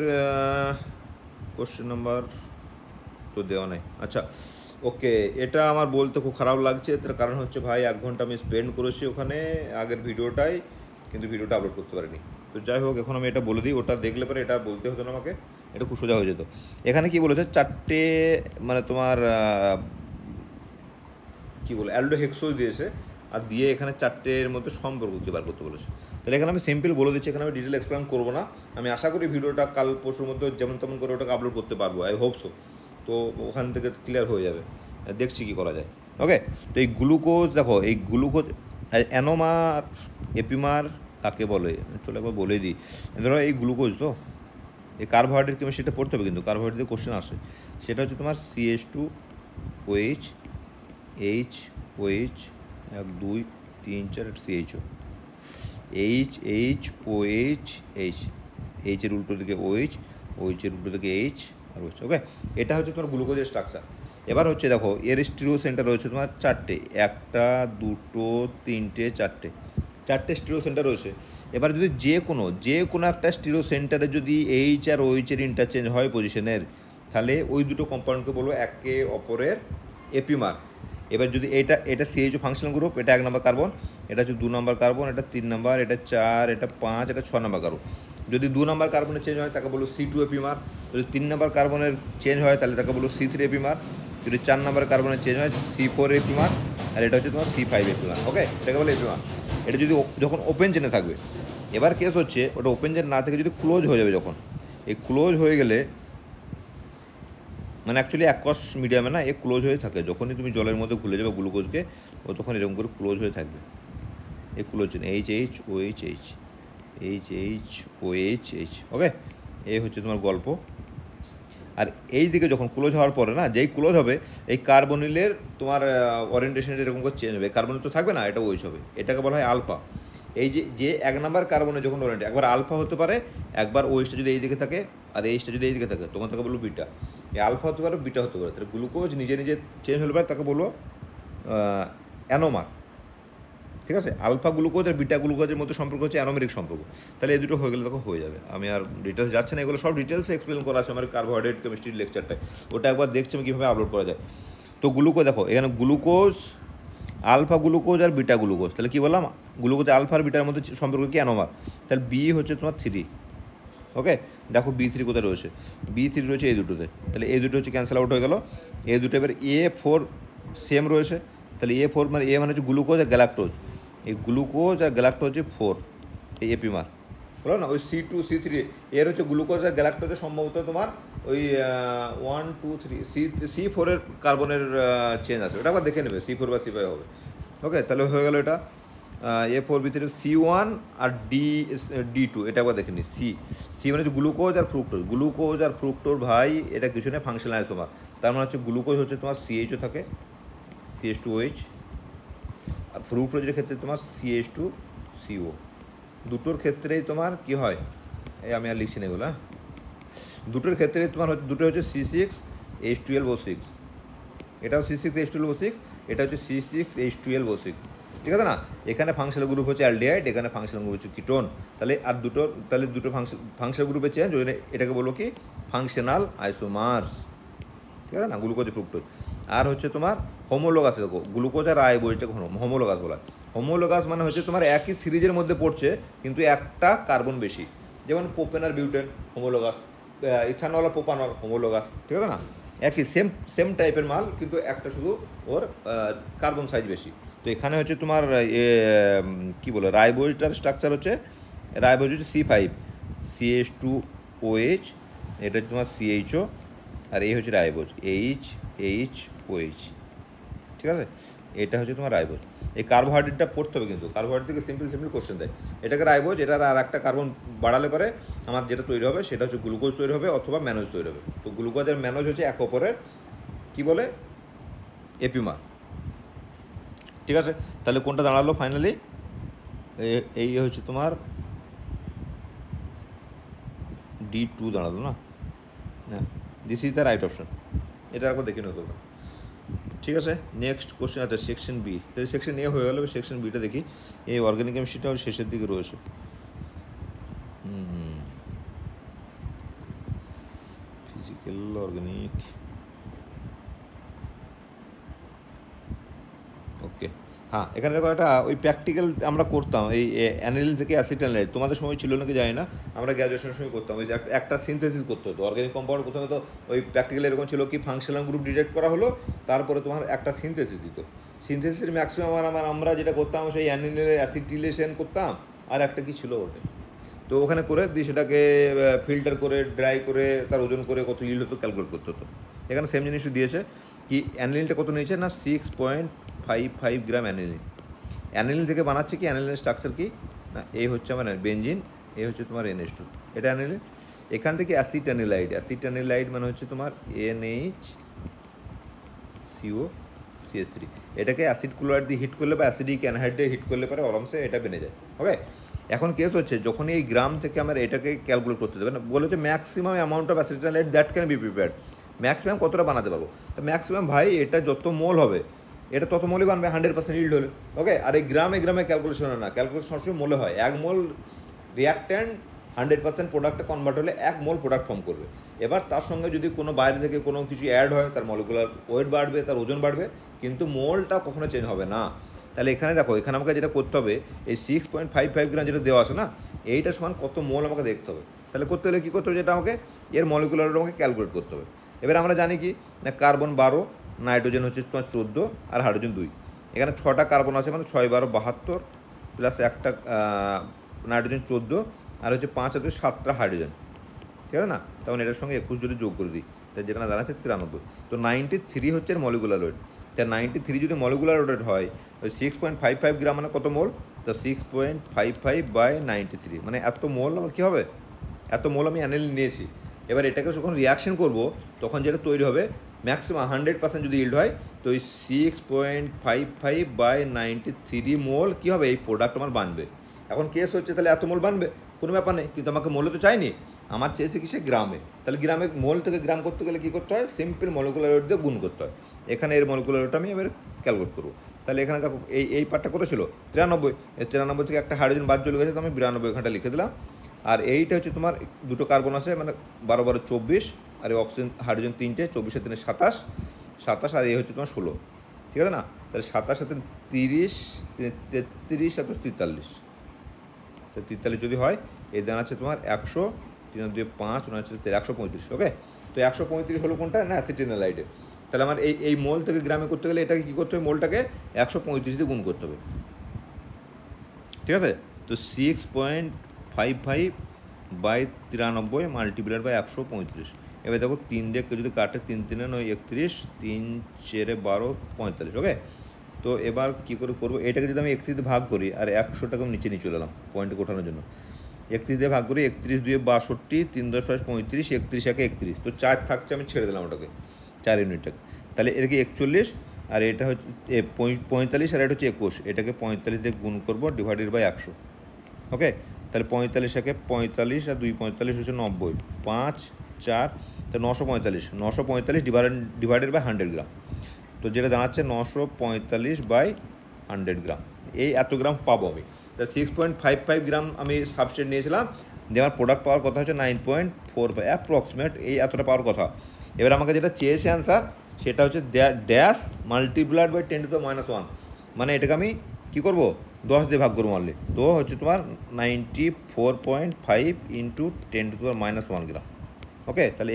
কোশ্চেন নাম্বার, তো দেওয়া নাই। আচ্ছা ওকে, এটা আমার বলতে খুব খারাপ লাগছে, তার কারণ হচ্ছে ভাই 1 ঘন্টা আমি স্পেন্ড করেছি ওখানে আগের ভিডিওটাই, কিন্তু ভিডিওটা আপলোড করতে পারিনি। তো যাই হোক, এখন আমি এটা বলে দিই, ওটা দেখলে পরে এটা বলতে হতো না আমাকে, এটা খুব সোজা হয়ে যেত। এখানে কি বলেছে, 4টে মানে তোমার কী বলে অ্যালডোহেক্সোজ দিয়েছে, আর দিয়ে এখানে 4টের মধ্যে সম্পর্ক কী বার করতে বলেছে। তাহলে এখানে আমি সিম্পল বলে দিচ্ছি, এখানে আমি ডিটেল এক্সপ্লেন করবো না। আমি আশা করি ভিডিওটা কাল পরশুর মধ্যে যেমন তেমন করে ওটাকে আপলোড করতে পারবো, আই হোপ সো। তো ওখান থেকে ক্লিয়ার হয়ে যাবে, দেখছি কী করা যায়। ওকে, তো এই গ্লুকোজ দেখো, এই গ্লুকোজ অ্যানোমার এপিমার কাকে বলে, চলো একবার বলে দিই। ধরো এই গ্লুকোজ, তো এই কার্বোহাইড্রেট কেমিস্ট্রিটা পড়তে হবে, কিন্তু কার্বোহাইড্রেট দিয়ে কোশ্চেন আসে। সেটা হচ্ছে তোমার CH2OH OH 1 2 3 4 CHO HOH H এর উল্টো দিকে OH, OH এর উল্টো দিকে H আর OH। ওকে, এটা হচ্ছে তোমার গ্লুকোজের স্ট্রাকচার। এবার হচ্ছে দেখো এর স্টিরিও সেন্টার রয়েছে তোমার 4টে, 1 2 3 4টে, 4টে স্টিরো সেন্টার রয়েছে। এবার যদি যে কোনো একটা স্টিরো সেন্টারে যদি এইচ আর ওইচের ইন্টারচেঞ্জ হয় পজিশনের, তাহলে ওই দুটো কম্পাউন্ডকে বলবো একে অপরের এপিমার। এবার যদি এটা সিএইচও ফাংশনাল গ্রুপ, এটা 1 নম্বর কার্বন, এটা হচ্ছে 2 নম্বর কার্বন, এটা 3 নম্বর, এটা 4, এটা 5, এটা 6 নম্বর কার্বন। যদি 2 নম্বর কার্বনের চেঞ্জ হয় তাকে বলবো C2 এপিমার। যদি 3 নম্বর কার্বনের চেঞ্জ হয় তাহলে তাকে বলবো C3 এপিমার। যদি 4 নম্বর কার্বনের চেঞ্জ হয় C4 এপিমার। আর এটা হচ্ছে তোমার C5 এপিমার। ওকে, এটাকে বলে এপিমার। এটা যদি যখন ওপেন চেনে থাকবে, এবার কেস হচ্ছে ওটা ওপেন চেন না থেকে যদি ক্লোজ হয়ে যাবে, যখন এই ক্লোজ হয়ে গেলে মানে অ্যাকচুয়ালি অ্যাকোয়াস মিডিয়ামে না, এ ক্লোজ হয়ে থাকে। যখনই তুমি জলের মধ্যে ভুলে যাবে গ্লুকোজকে, ও তখন এরকম করে ক্লোজ হয়ে থাকবে। এই ক্লোজ চেন এইচ। ওকে, এই হচ্ছে তোমার গল্প। আর এই দিকে যখন ক্লোজ হওয়ার পরে না, যেই ক্লোজ হবে এই কার্বনিলের তোমার ওরিয়েন্টেশনটা এরকম করে চেঞ্জ হবে। কার্বনিল তো থাকবে না, এটা ওইচ হবে। এটাকে বলা হয় আলফা। এই যে 1 নম্বর কার্বনে যখন ওরিয়েন্ট একবার আলফা হতে পারে, একবার ওইচটা যদি এই দিকে থাকে আর এইচটা যদি এই দিকে থাকে, তখন তাকে বলবো বিটা। এই আলফা হতে পারে, বিটা হতে পারে। তাহলে গ্লুকোজ নিজে চেঞ্জ হতে পারে, তাকে বলবো অ্যানোমার। ঠিক আছে, আলফা গ্লুকোজ আর বিটা গ্লুকোজের মধ্যে সম্পর্ক হচ্ছে অ্যানোমেরিক সম্পর্ক। তাহলে এই দুটো হয়ে গেলে তখন হয়ে যাবে। আমি আর ডিটেলস যাচ্ছে না, এগুলো সব ডিটেলসে এক্সপ্লেন করা আছে আমার কার্বোহাইড্রেট কেমিস্ট্রির লেকচারটায়। ওটা একবার দেখছি আমি কীভাবে আপলোড করা যায়। তো গ্লুকোজ দেখো, এখানে গ্লুকোজ, আলফা গ্লুকোজ আর বিটা গ্লুকোজ। তাহলে কী বললাম, গ্লুকোজ আলফা আর বিটার মধ্যে সম্পর্ক কি অ্যানোমার। তাহলে বি হচ্ছে তোমার 3। ওকে, দেখো B3 কোথায় রয়েছে, B3 রয়েছে এই দুটোতে। তাহলে এই দুটো হচ্ছে ক্যান্সেল আউট হয়ে গেল। এই দুটো এবার A4 সেম রয়েছে। তাহলে A4 মানে এ মানে হচ্ছে গ্লুকোজ আর গ্যালাক্টোজ। এই গ্লুকোজ আর গ্যালাক্টোজ হচ্ছে 4, এই এপিমার বলো না। ওই C2 C3 এর হচ্ছে গ্লুকোজ আর গ্যালাক্টোজের সম্ভবত তোমার ওই 1 2 3 C4 এর কার্বনের চেঞ্জ আছে, ওটা আবার দেখে নেবে C4 বা C5 হবে। ওকে, তাহলে হয়ে গেল এটা A4 ভিতরে C1 আর D2, এটা একবার দেখে নি। সি মানে হচ্ছে গ্লুকোজ আর ফ্রুক্টোজ ভাই, এটা কিছু নেই, ফাংশনাল আইসোমার। তার মানে হচ্ছে গ্লুকোজ হচ্ছে তোমার CHO থাকে, CH2OH, আর ফ্রুক্টোজের ক্ষেত্রে তোমার CH2CO। দুটোর ক্ষেত্রেই তোমার কি হয়, এই আমি আর লিখছি না এগুলো, দুটোর ক্ষেত্রে তোমার দুটো হচ্ছে C6H12O6, এটাও C6H12O6, এটা হচ্ছে C6H12O6। ঠিক আছে না, এখানে ফাংশনাল গ্রুপ হচ্ছে অ্যালডিহাইড, এখানে ফাংশনাল গ্রুপ হচ্ছে কিটোন। তাহলে দুটো ফাংশনাল গ্রুপে চেঞ্জ, ওই এটাকে বলবো কি ফাংশনাল আইসোমার্স। ঠিক আছে না, গ্লুকোজ ফ্রুক্টোজ। আর হচ্ছে তোমার হোমোলোগাস, দেখো গ্লুকোজ আর আইবোজটাকে হোমোলোগাস বলা। হোমোলোগাস মানে হচ্ছে তোমার একই সিরিজের মধ্যে পড়ছে কিন্তু একটা কার্বন বেশি, যেমন প্রোপেন আর বিউটেন হোমোলোগাস, ইথানল আর প্রোপানল হোমোলোগাস। ঠিক আছে না, একই সেম টাইপের মাল, কিন্তু একটা শুধু ওর কার্বন সাইজ বেশি। তো এখানে হচ্ছে তোমার কী বলে, রাইবোজটার স্ট্রাকচার হচ্ছে, রাইবোজ হচ্ছে C5 CH2OH, এটা হচ্ছে তোমার CHO, আর এই হচ্ছে রাইবোজ HHOH। ঠিক আছে, এটা হচ্ছে তোমার রাইবোজ। এই কার্বোহাইড্রেটটা পড়তে হবে, কিন্তু কার্বোহাইড্রেট থেকে সিম্পল কোশ্চেন দেয়। এটাকে রাইবোজ, এটার আর একটা কার্বন বাড়ালে পরে আমার যেটা তৈরি হবে সেটা হচ্ছে গ্লুকোজ তৈরি হবে অথবা ম্যানোজ তৈরি হবে। তো গ্লুকোজ আর ম্যানোজ হচ্ছে এক অপরের কী বলে এপিমার। ঠিক আছে, তাহলে কোনটা দাঁড়ালো ফাইনালি, এই হচ্ছে তোমার D2 দাঁড়ালো না, this is the right option. এটা একবার দেখে নেবো তোমরা। ঠিক আছে, নেক্সট কোশ্চেন আছে সেকশন বি। তাহলে সেকশন এ হয়ে গেল, সেকশন বিটা দেখি। এই অর্গানিক কেমিস্ট্রিটাও শেষের দিকে রয়েছে। ফিজিক্যাল অর্গানিক, ওকে। হ্যাঁ, এখানে দেখো একটা ওই প্র্যাকটিক্যাল আমরা করতাম এই অ্যানিলিন থেকে অ্যাসিটাইল। তোমাদের সময় ছিল নাকি জানি না, আমরা গ্র্যাজুয়েশনের সময় করতাম। ওই যে একটা সিনথেসিস করতে হতো অর্গানিক কম্পাউন্ড। প্রথমে তো ওই প্র্যাকটিক্যাল এরকম ছিল কি, ফাংশনাল গ্রুপ ডিটেক্ট করা হলো, তারপরে তোমার একটা সিনথেসিস দিত। সিনথেসিসের ম্যাক্সিমাম আমরা যেটা করতাম সেই অ্যানিলিনের অ্যাসিটিলেশন করতাম, আর একটা কি ছিল ওটা, তো ওখানে করে দিয়ে সেটাকে ফিল্টার করে ড্রাই করে তার ওজন করে কত ইল্ড হতো ক্যালকুলেট করতে হতো। এখানে সেম জিনিসটা দিয়েছে কি, অ্যানিলিনটা কত নিয়েছে না 6.55 গ্রাম অ্যানিলিন। অ্যানিলিন থেকে বানাচ্ছে কি, অ্যানিলিনের স্ট্রাকচার কি না, এই হচ্ছে আমার বেনজিন, এই হচ্ছে তোমার NH2, এটা অ্যানিলিন। এখান থেকে অ্যাসিটানিলাইড মানে হচ্ছে তোমার NHCOCH3। এটাকে অ্যাসিড ক্লোরাইড দিয়ে হিট করলে বা অ্যাসিডিক অ্যানহাইড দিয়ে হিট করলে পরে আরামসে এটা বেনে যায়। ওকে, এখন কেস হচ্ছে যখন এই গ্রাম থেকে আমরা এটাকে ক্যালকুলেট করতে দেবে না, বলেছে maximum amount of acetanilide that can be prepared, maximum কতটা বানাতে পারবো। তো ম্যাক্সিমাম ভাই এটা যত মোল হবে এটা তত মোলই বানবে 100% ইল্ড হলে। ওকে, আর এই গ্রামে গ্রামে ক্যালকুলেশন না, ক্যালকুলেশন সবসময় মোলে হয়। 1 মোল রিয়াক্ট্যান্ট 100% প্রোডাক্টে কনভার্ট হলে 1 মোল প্রোডাক্ট ফর্ম করবে। এবার তার সঙ্গে যদি কোনো বাইরে থেকে কোনো কিছু অ্যাড হয়, তার মলিকুলার ওয়েট বাড়বে, তার ওজন বাড়বে, কিন্তু মোলটা কখনো চেঞ্জ হবে না। তাহলে এখানে দেখো, এখানে আমাকে যেটা করতে হবে, এই 6.55 গ্রাম যেটা দেওয়া আছে না, এইটা সমান কত মোল আমাকে দেখতে হবে। তাহলে করতে হলে কী করতে হবে, যেটা আমাকে এর মলিকুলার আমাকে ক্যালকুলেট করতে হবে। এবার আমরা জানি কি না, কার্বন 12, নাইট্রোজেন হচ্ছে তোমার 14 আর হাইড্রোজেন 2। এখানে 6টা কার্বন আছে, মানে 6 12 72 প্লাস একটা নাইট্রোজেন 14 আর হচ্ছে 5 আর 2 7টা হাইড্রোজেন, ঠিক আছে না? তখন এটার সঙ্গে 21 যদি যোগ করে দিই, তাই যেখানে দাঁড়াচ্ছে 93। তো 93 হচ্ছে এর মলিকুলার ওয়েট। তাই 93 যদি মলিকুলার ওয়েট হয়, ওই 6.55 গ্রাম মানে কত মোল? তা 6.55/93, মানে এত মোল আমার কী হবে, এত মোল আমি অ্যানালি নিয়েছি। এবার এটাকে যখন রিয়াকশন করবো, তখন যেটা তৈরি হবে ম্যাক্সিমাম 100% যদি ইল্ড হয়, তো ওই 6.55/93 মোল কী হবে, এই প্রোডাক্ট আমার বানবে। এখন কেস হচ্ছে তাহলে এত মোল বানবে, কোনো ব্যাপার নেই, কিন্তু আমাকে মোলে তো চাইনি, আমার চেয়েছে কিসে, গ্রামে। তাহলে গ্রামে মোল থেকে গ্রাম করতে গেলে কী করতে হয়, সিম্পল মলিকুলার ওয়েট দিয়ে গুণ করতে হয়। এখানে এর মলিকুলার ওয়েট আমি এবার ক্যালকুলেট করবো। তাহলে এখানে দেখো এই পার্টটা কত ছিল, 93। এই 93 থেকে একটা হাইড্রোজেন বাদ চলে গেছে, তো আমি 92 এখানটা লিখে দিলাম। আর এইটা হচ্ছে তোমার 2টো কার্বন আছে, মানে 12 12 24, আর এই অক্সিজেন হাইড্রোজেন 3টে, 24 আর 3 27 27, আর এই হচ্ছে তোমার 16, ঠিক আছে না? তাহলে 27 সাথে 30, 33 আর 43, তো 43 যদি হয়, এই দাঁড়াচ্ছে তোমার 100, 3 2 5 135। ওকে, তো 135 হলো কোনটা না, অ্যাসিটিনালাইডে। তাহলে আমার এই মোল থেকে গ্রামে করতে গেলে এটাকে কী করতে হবে, মোলটাকে 135 দিয়ে গুণ করতে হবে, ঠিক আছে? তো 6.55/93 মাল্টিপ্লাইড বাই 135। এবার দেখো 3 দিয়ে যদি কাটে, 3 3 9 31, 3 4 12 45। ওকে, তো এবার কী করে করবো, এটাকে যদি আমি 31 দিয়ে ভাগ করি, আর 100টাকে নিচে নিয়ে চলে এলাম পয়েন্টে ওঠানোর জন্য, 31 দিয়ে ভাগ করি, 31 2 62, 3 10 35, 31 1 31, তো 4 থাকছে, আমি ছেড়ে দিলাম ওটাকে 4 ইউনিটটাকে। তাহলে এটাকে 41, আর এটা হচ্ছে 45, আর এটা হচ্ছে 21, এটাকে 45 দিয়ে গুণ করবো, ডিভাইডেড বাই 100। ওকে, তাহলে 45 একে 45 আর 2 45 হচ্ছে 90, 5 4, তো 945 ডিভাইডেড বাই 100 গ্রাম, তো যেটা দাঁড়াচ্ছে 945/100 গ্রাম। এই এত গ্রাম পাবো আমি। তা 6.55 গ্রাম আমি সাবস্ট্রেট নিয়েছিলাম, দিয়ে আমার প্রোডাক্ট পাওয়ার কথা হচ্ছে 9.45 অ্যাপ্রক্সিমেট, এই এতটা পাওয়ার কথা। এবার আমাকে যেটা চেয়েছে অ্যান্সার, সেটা হচ্ছে dash multiplied by 10 to the -1, মানে এটাকে আমি কী করবো, 10 দিয়ে ভাগ করবো মারলে, তো হচ্ছে তোমার 94.5 ইন্টু 10 to the -1 গ্রাম। ওকে, তাহলে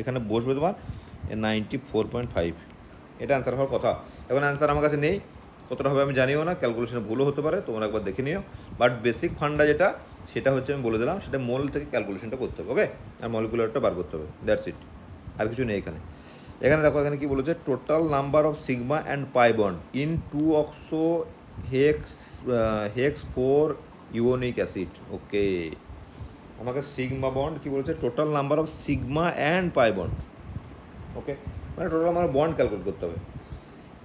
এখানে বসবে তোমার 94.5, এটা অ্যান্সার হওয়ার কথা। এখন অ্যান্সার আমার কাছে নেই, কতটা হবে আমি জানিও না, ক্যালকুলেশনে ভুলও হতে পারে, তোমরা একবার দেখে নিও। বাট বেসিক ফান্ডা যেটা, সেটা হচ্ছে আমি বলে দিলাম, সেটা মোল থেকে ক্যালকুলেশনটা করতে হবে। ওকে, আর মলিকুলারটা বার করতে হবে, দ্যাটস ইট, আর কিছু নেই এখানে। এখানে দেখো, এখানে কি বলেছে, total number of sigma and pi bond in 2 oxo hex 4 unique acid. Okay, আমাকে সিগমা বন্ড কি বলেছে, total number of sigma and pi bond. Okay, মানে টোটাল আমার বন্ড ক্যালকুলেট করতে হবে।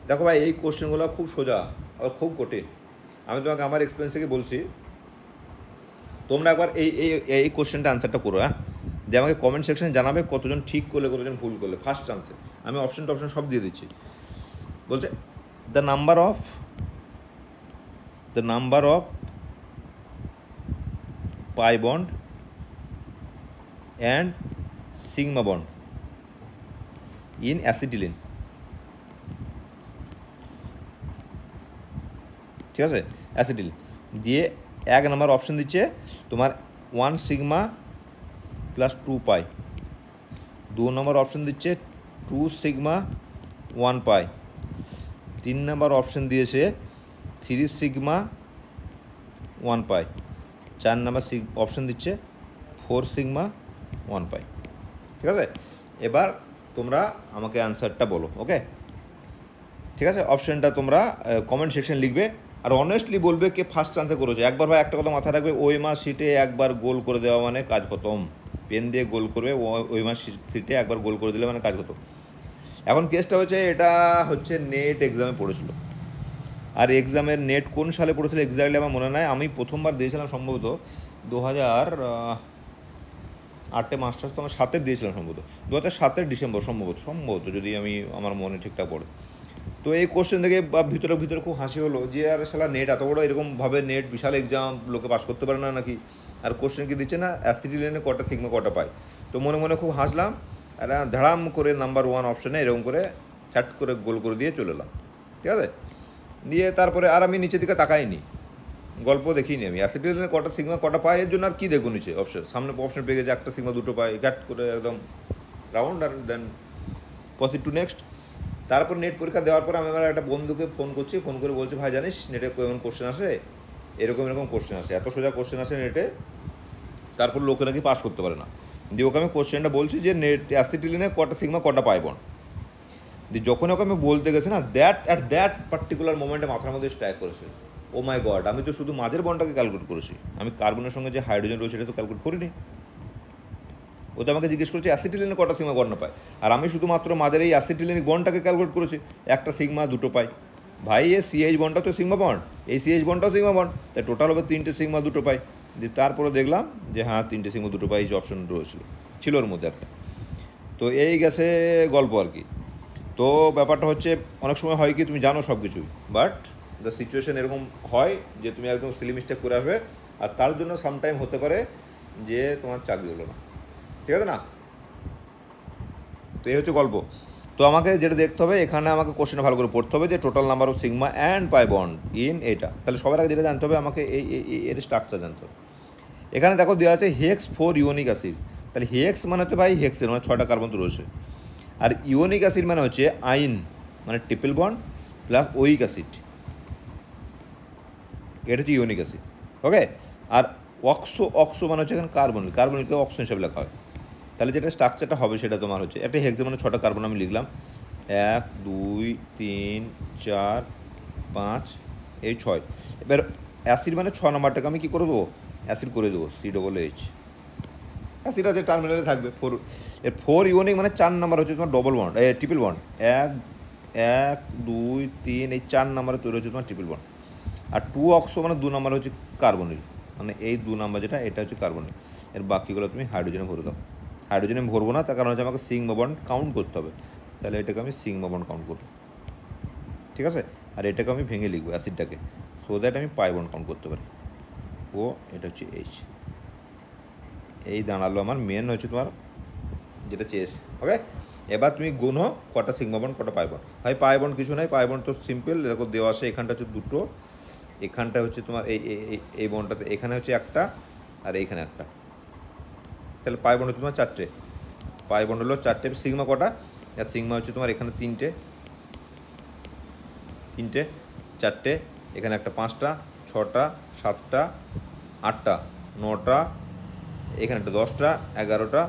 দেখো ভাই, এই কোশ্চেনগুলো খুব সোজা আর খুব কঠিন, আমি তোমাকে আমার এক্সপিরিয়েন্স থেকে বলছি। তোমরা একবার এই কোশ্চেনটা আনসারটা করো, হ্যাঁ, যে আমাকে কমেন্ট সেকশনে জানাবে কতজন ঠিক করলে, কতজন ভুল করলে। ফার্স্ট চান্সে আমি অপশন সব দিয়ে দিচ্ছি। বলছে the number of pi bond and sigma bond in acetylene, ঠিক আছে, অ্যাসিটিলিন দিয়ে 1 নম্বর অপশন দিচ্ছে তোমার 1 সিগমা প্লাস 2 পাই, 2 নম্বর অপশন দিচ্ছে 2 সিগমা 1 পাই, 3 নম্বর অপশন দিয়েছে 3 সিগমা 1 পাই, 4 নম্বর অপশন দিচ্ছে 4 সিগমা 1 পাই, ঠিক আছে। এবার তোমরা আমাকে অ্যান্সারটা বলো। ওকে, ঠিক আছে, অপশানটা তোমরা কমেন্ট সেকশন লিখবে, আর অনেস্টলি বলবে কে ফার্স্ট আনসার করেছে। একবার ভাই একটা কথা মাথায় রাখবে, ওএমআর শিটে একবার গোল করে দেওয়া মানে কাজ খতম। পেন দিয়ে গোল করবে, ওএমআর শিটে একবার গোল করে দিলে মানে কাজ খতম। এখন কেসটা হচ্ছে, এটা হচ্ছে নেট এক্সামে পড়েছিল, আর এক্সামের নেট কোন সালে পড়েছিল এক্স্যাক্টলি আমার মনে নাই। আমি প্রথমবার দিয়েছিলাম সম্ভবত 2008 মাস্টার্স, তো আমার 7 দিয়েছিলাম সম্ভবত, 2007 ডিসেম্বর সম্ভবত, যদি আমি আমার মনে ঠিকঠাক পড়ে। তো এই কোশ্চেন থেকে বা ভিতরে ভিতরে খুব হাসি হলো যে আর শালা নেট এত বড় এরকমভাবে নেট বিশাল এক্সাম লোকে পাস করতে পারে না নাকি, আর কোশ্চেন কি দিচ্ছে না অ্যাসিটিলিনে কটা সিগমা কটা পায়। তো মনে মনে খুব হাসলাম, আর ধাড়াম করে নাম্বার 1 অপশানে এরকম করে ছ্যাট করে গোল করে দিয়ে চলে এলাম। ঠিক আছে, দিয়ে তারপরে আর আমি নিচের দিকে তাকাইনি, গল্প দেখিনি আমি অ্যাসিটিলিনে কটা সিগমা কটা পায় এর জন্য আর কি দেখবো নিচে অপশন, সামনে অপশন পেয়ে গেছে একটা সিগমা দুটো পায়, গ্যাট করে একদম রাউন্ড আর দেন প্রসিড টু নেক্সট। তারপর নেট পরীক্ষা দেওয়ার পর আমি আমার একটা বন্ধুকে ফোন করছি, ফোন করে বলছি ভাই জানিস নেটে কেমন কোশ্চেন আসে, এরকম এরকম কোশ্চেন আসে, এত সোজা কোশ্চেন আসে নেটে, তারপর লোকে নাকি পাস করতে পারে না। দিয়ে ওকে আমি কোশ্চেনটা বলছি যে নেট অ্যাসিটিলিনে কটা সিগমা কটা পায় বন। দিয়ে যখন ওকে আমি বলতে গেছি না দ্যাট পার্টিকুলার মোমেন্টে মাথার মধ্যে স্ট্রাইক করেছে, ও মাই গড, আমি তো শুধু মাঝের বনটাকে ক্যালকুলেট করেছি, আমি কার্বনের সঙ্গে যে হাইড্রোজেন রয়েছে এটা তো ক্যালকুলেট করিনি। ও তো আমাকে জিজ্ঞেস করেছে অ্যাসিটিলিনে কটা সিগমা গণ পায়, আর আমি শুধুমাত্র মাঝের এই অ্যাসিটিলিন বন্ডটাকে ক্যালকুলেট করেছি, একটা সিগমা দুটো পাই। ভাই এ সিএইচ বন্ডটা তো সিগমা বন্ড, এই সিএইচ বন্ডটাও সিগমা বন্ড, তাই টোটাল হবে 3টে সিগমা দুটো পাই। দিয়ে তারপরে দেখলাম যে হ্যাঁ 3টে সিগমা দুটো পাই যে অপশন রয়েছিল, ছিল ওর মধ্যে একটা। তো এই গেছে গল্প আর কি। তো ব্যাপারটা হচ্ছে অনেক সময় হয় কি তুমি জানো সব কিছুই, বাট দ্য সিচুয়েশন এরকম হয় যে তুমি একদম সিলি মিস্টেক করে আসবে, আর তার জন্য সামটাইম হতে পারে যে তোমার চাকরি হলো না। ঠিক আছে না, তো এই হচ্ছে গল্প। তো আমাকে যেটা দেখতে হবে এখানে আমাকে কোশ্চেনটা ভালো করে পড়তে হবে যে total number of sigma and pi bond in এটা, তাহলে সবার আগে যেটা জানতে হবে আমাকে এর স্ট্রাকচার জানতে হবে। এখানে দেখো দেওয়া আছে হেক্স 4 ইউনিক অ্যাসিড, তাহলে হেক্স মানে হচ্ছে ভাই হেক্সের মানে 6টা কার্বন তো রয়েছে, আর ইউনিক অ্যাসিড মানে হচ্ছে আইন মানে ট্রিপল বন্ড প্লাস ওইক অ্যাসিড, এটা হচ্ছে ইউনিক অ্যাসিড। ওকে, আর অক্সো মানে হচ্ছে এখানে কার্বনকে অক্সো হিসাবে লেখা হয়। তাহলে যেটা স্ট্রাকচারটা হবে সেটা তোমার হচ্ছে একটা হেক্সে মানে 6টা কার্বন আমি লিখলাম, 1 2 3 4 5 এই 6। এবার অ্যাসিড মানে 6 নম্বরটাকে আমি কী করে দেবো, অ্যাসিড করে দেবো COOH, অ্যাসিড আছে টার্মিনালে থাকবে 4। এর 4 ইউনিক মানে 4 নাম্বার হচ্ছে তোমার ডবল বন্ড ট্রিপল বন্ড, 1 1 2 3 এই 4 নাম্বারে তৈরি হচ্ছে তোমার ট্রিপল বন্ড। আর 2 অক্সো মানে 2 নাম্বার হচ্ছে কার্বনিল, মানে এই 2 নাম্বার যেটা এটা হচ্ছে কার্বনিল। এর বাকিগুলো তুমি হাইড্রোজেনে ভরে দাও, হাইড্রোজেনে ভরবো না তার কারণ হচ্ছে আমাকে সিগমা বন্ড কাউন্ট করতে হবে, তাহলে এটাকে আমি সিগমা বন্ড কাউন্ট করব। ঠিক আছে, আর এটাকে আমি ভেঙে লিখবো অ্যাসিডটাকে, সো দ্যাট আমি পাই বন্ড কাউন্ট করতে পারি। ও এটা হচ্ছে এইচ, এই দাঁড়ালো আমার মেন হচ্ছে তোমার যেটা চেয়েছে। ওকে, এবার তুমি গুনো কটা সিগমা বন্ড কটা পাই বন্ড। ভাই পাই বন্ড কিছু নাই, পাই বন্ড তো সিম্পল, দেখো দেওয়া আছে এখানটা হচ্ছে দুটো, এখানটা হচ্ছে তোমার এই বন্ডটাতে এখানে হচ্ছে একটা আর এইখানে একটা, তাহলে পাই বন্ড হচ্ছে তোমার 4টে, পাই বন্ড হলো 4টে। সিগমা কটা, আর সিগমা হচ্ছে তোমার এখানে 3টে 4টে, এখানে একটা 5টা 6টা 7টা 8টা 9টা, এখানে একটা 10টা 11টা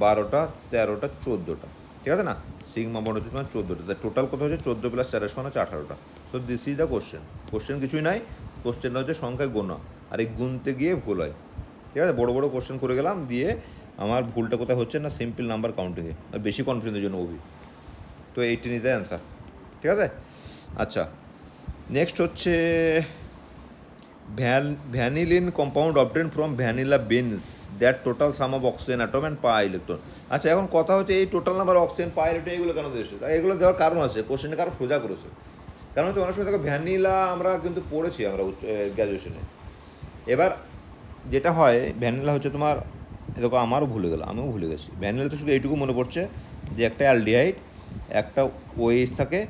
12টা 13টা 14টা। ঠিক আছে না, সিগমা বন্ড হচ্ছে তোমার 14টা, তাই টোটাল কত হচ্ছে 14 + 4 সমান হচ্ছে 18টা। So this is the question কিছুই নাই, কোশ্চেনটা হচ্ছে সংখ্যায় গোনা, আর এই গুনতে গিয়ে ভুল হয়। ঠিক আছে, বড় বড় কোশ্চেন করে গেলাম, দিয়ে আমার ভুলটা কোথায় হচ্ছে না সিম্পল নাম্বার কাউন্টিংয়ে, আর বেশি কনফিডেন্সের জন্য অভি। তো 18 ইজ দ্য অ্যান্সার। ঠিক আছে, আচ্ছা নেক্সট হচ্ছে vanillin compound obtain from vanilla beans that total sum of oxygen atom and pi electron. আচ্ছা এখন কথা হচ্ছে এই total number oxygen pi electron এগুলো কেন দিয়েছে, এগুলো দেওয়ার কারণ আছে, কোশ্চেনটা কারো সোজা করেছে। কারণ হচ্ছে অনেক সময় দেখো ভ্যানিলা আমরা কিন্তু পড়েছি আমরা গ্র্যাজুয়েশনে। এবার যেটা হয় ভ্যানিলা হচ্ছে তোমার, দেখো আমারও ভুলে গেল, আমিও ভুলে গেছি, ভ্যানিলাতে শুধু এইটুকু মনে পড়ছে যে একটা অ্যালডিহাইড, একটা ওএইচ থাকে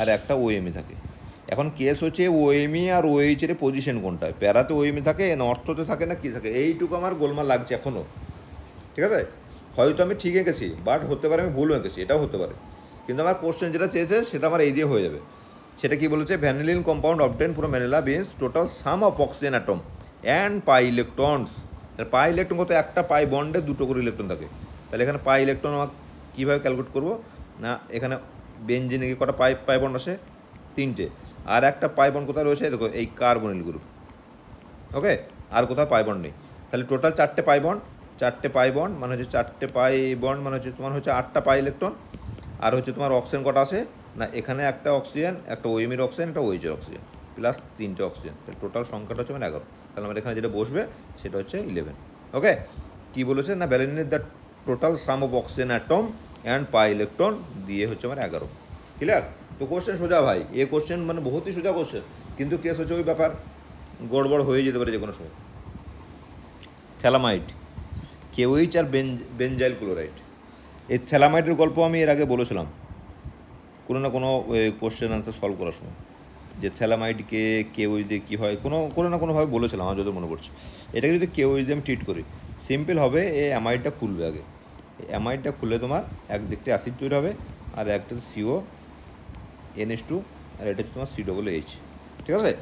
আর একটা ওএমই থাকে। এখন কেস হচ্ছে ওএমই আর ওএইচের পজিশন কোনটায়, প্যারাতে ওএমই থাকে নর্থতে থাকে না কী থাকে, এইটুকু আমার গোলমাল লাগছে এখনও। ঠিক আছে, হয়তো আমি ঠিক এঁকেছি বাট হতে পারে আমি ভুল এঁকেছি, এটাও হতে পারে, কিন্তু আমার কোশ্চেন যেটা চেয়েছে সেটা আমার এই দিয়ে হয়ে যাবে। সেটা কি বলেছে, vanillin compound obtain from vanilla beans total sum of oxygen atom and pi electrons. Pi electron কত, একটা পাই বন্ডে 2টো করে ইলেকট্রন থাকে, তাহলে এখানে পাই ইলেকট্রন আমার কীভাবে ক্যালকুলেট করবো না, এখানে বেঞ্জিনে কি কটা পাই বন্ড আসে 3টে, আর একটা পাই বন্ড কোথায় রয়েছে দেখো এই কার্বনিল গ্রুপ। ওকে, আর কোথাও পাই বন্ড নেই, তাহলে টোটাল 4টে পাই বন্ড, 4টে পাই বন্ড মানে হচ্ছে 4টে পাই বন্ড মানে হচ্ছে তোমার হচ্ছে 8টা পাই ইলেকট্রন। আর হচ্ছে তোমার অক্সিজেন কটা আসে না, এখানে একটা অক্সিজেন, একটা ওএমির অক্সিজেন, একটা ওএইচের অক্সিজেন, প্লাস 3টে অক্সিজেন, টোটাল সংখ্যাটা হচ্ছে মানে 11। তাহলে আমার এখানে যেটা বসবে সেটা হচ্ছে 11। ওকে, কী বলেছে না ভ্যালিনের the total sum of oxygen atom and pi electron দিয়ে হচ্ছে আমার 11। ক্লিয়ার, তো কোশ্চেন সোজা ভাই, এ কোশ্চেন মানে বহুতই সোজা কোশ্চেন, কিন্তু কেস হচ্ছে ওই ব্যাপার, গড়বড় হয়ে যেতে পারে যে কোনো সময়। থ্যালামাইড, কেওইচ আর বেনজাইল ক্লোরাইড। এই থ্যালামাইডের গল্প আমি এর আগে বলেছিলাম কোনো না কোনো কোশ্চেন আনসার সলভ করার সময়, যে থ্যালামাইডকে কেওইচ দিয়ে কী হয়, কোনো না কোনোভাবে বলেছিলাম, আমার যত মনে পড়ছে। এটাকে যদি কেওইচ দিয়ে আমি ট্রিট করি, সিম্পল হবে, এই অ্যামাইডটা খুলবে আগে, অ্যামাইডটা খুলে তোমার একদিকটা অ্যাসিড তৈরি হবে, আর একটা CO NH2, আর এটা হচ্ছে তোমার COOH, ঠিক আছে।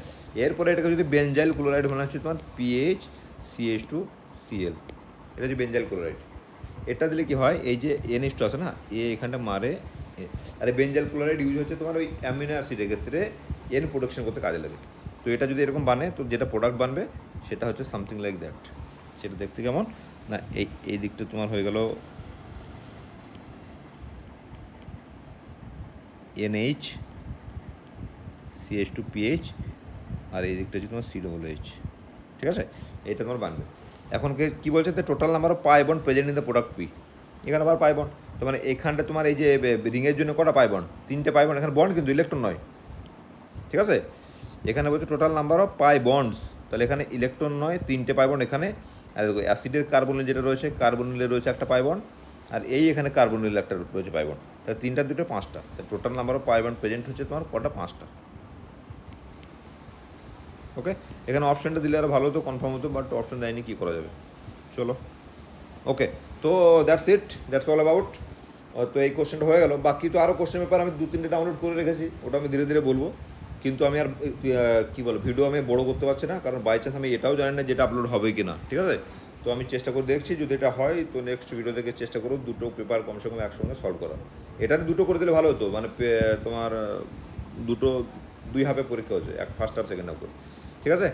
এরপরে এটাকে যদি বেনজাইল ক্লোরাইড বানানো হচ্ছে তোমার PHCH2Cl, এটা হচ্ছে বেনজাইল ক্লোরাইড। এটা দিলে কি হয়, এই যে NH2 আছে না, এখানটা মারে, আর বেনজাইল ক্লোরাইড ইউজ হচ্ছে তোমার ওই অ্যামিনো অ্যাসিডের ক্ষেত্রে N প্রোডাকশন করতে কাজে লাগে। তো এটা যদি এরকম বানে, তো যেটা প্রোডাক্ট বানবে সেটা হচ্ছে সামথিং লাইক দ্যাট। সেটা দেখতে কেমন না, এই দিকটা তোমার হয়ে গেল NHCH2PH, আর এই দিকটা হচ্ছে তোমার COOH, ঠিক আছে। এটা তোমার বানবে। এখন কী বলছে, total number of pi bond present in the product P, এখানে আবার পাই বন্ড, তো মানে এখানটা তোমার এই যে রিংয়ের জন্য কটা পাই বন্ড, 3টে পাই বন্ড, এখানে বন্ড কিন্তু ইলেকট্রন নয়, ঠিক আছে। এখানে বলছে total number of pi bonds, তাহলে এখানে ইলেকট্রন নয়, 3টে পাই বন্ড এখানে, আর অ্যাসিডের কার্বনিল যেটা রয়েছে, কার্বনিলে রয়েছে একটা পাই বন্ড, আর এখানে কার্বনিল একটা রয়েছে পাই বন্ড, তাহলে 3টা 2টা 5টা, total number of pi bond present হচ্ছে তোমার কটা, 5টা। ওকে, এখানে অপশানটা দিলে আরও ভালো হতো, কনফার্ম হতো, বাট অপশান দেয়নি, কী করা যাবে, চলো। ওকে, তো that's it, that's all about. তো এই কোশ্চেনটা হয়ে গেল, বাকি তো আরও কোশ্চেন পেপার আমি 2-3টে ডাউনলোড করে রেখেছি, ওটা আমি ধীরে ধীরে বলবো, কিন্তু আমি আর কী বলো, ভিডিও আমি বড় করতে পারছি না, কারণ বাই চান্স আমি এটাও জানি না যেটা আপলোড হবে কি না, ঠিক আছে। তো আমি চেষ্টা করে দেখছি, যদি এটা হয় তো নেক্সট ভিডিও থেকে চেষ্টা করো 2টো পেপার কমসে কম একসঙ্গে সলভ করা। এটার 2টো করে দিলে ভালো হতো, মানে তোমার 2 হাফে পরীক্ষা হচ্ছে, এক ফার্স্ট হাফ সেকেন্ড হাফ করে, ঠিক আছে।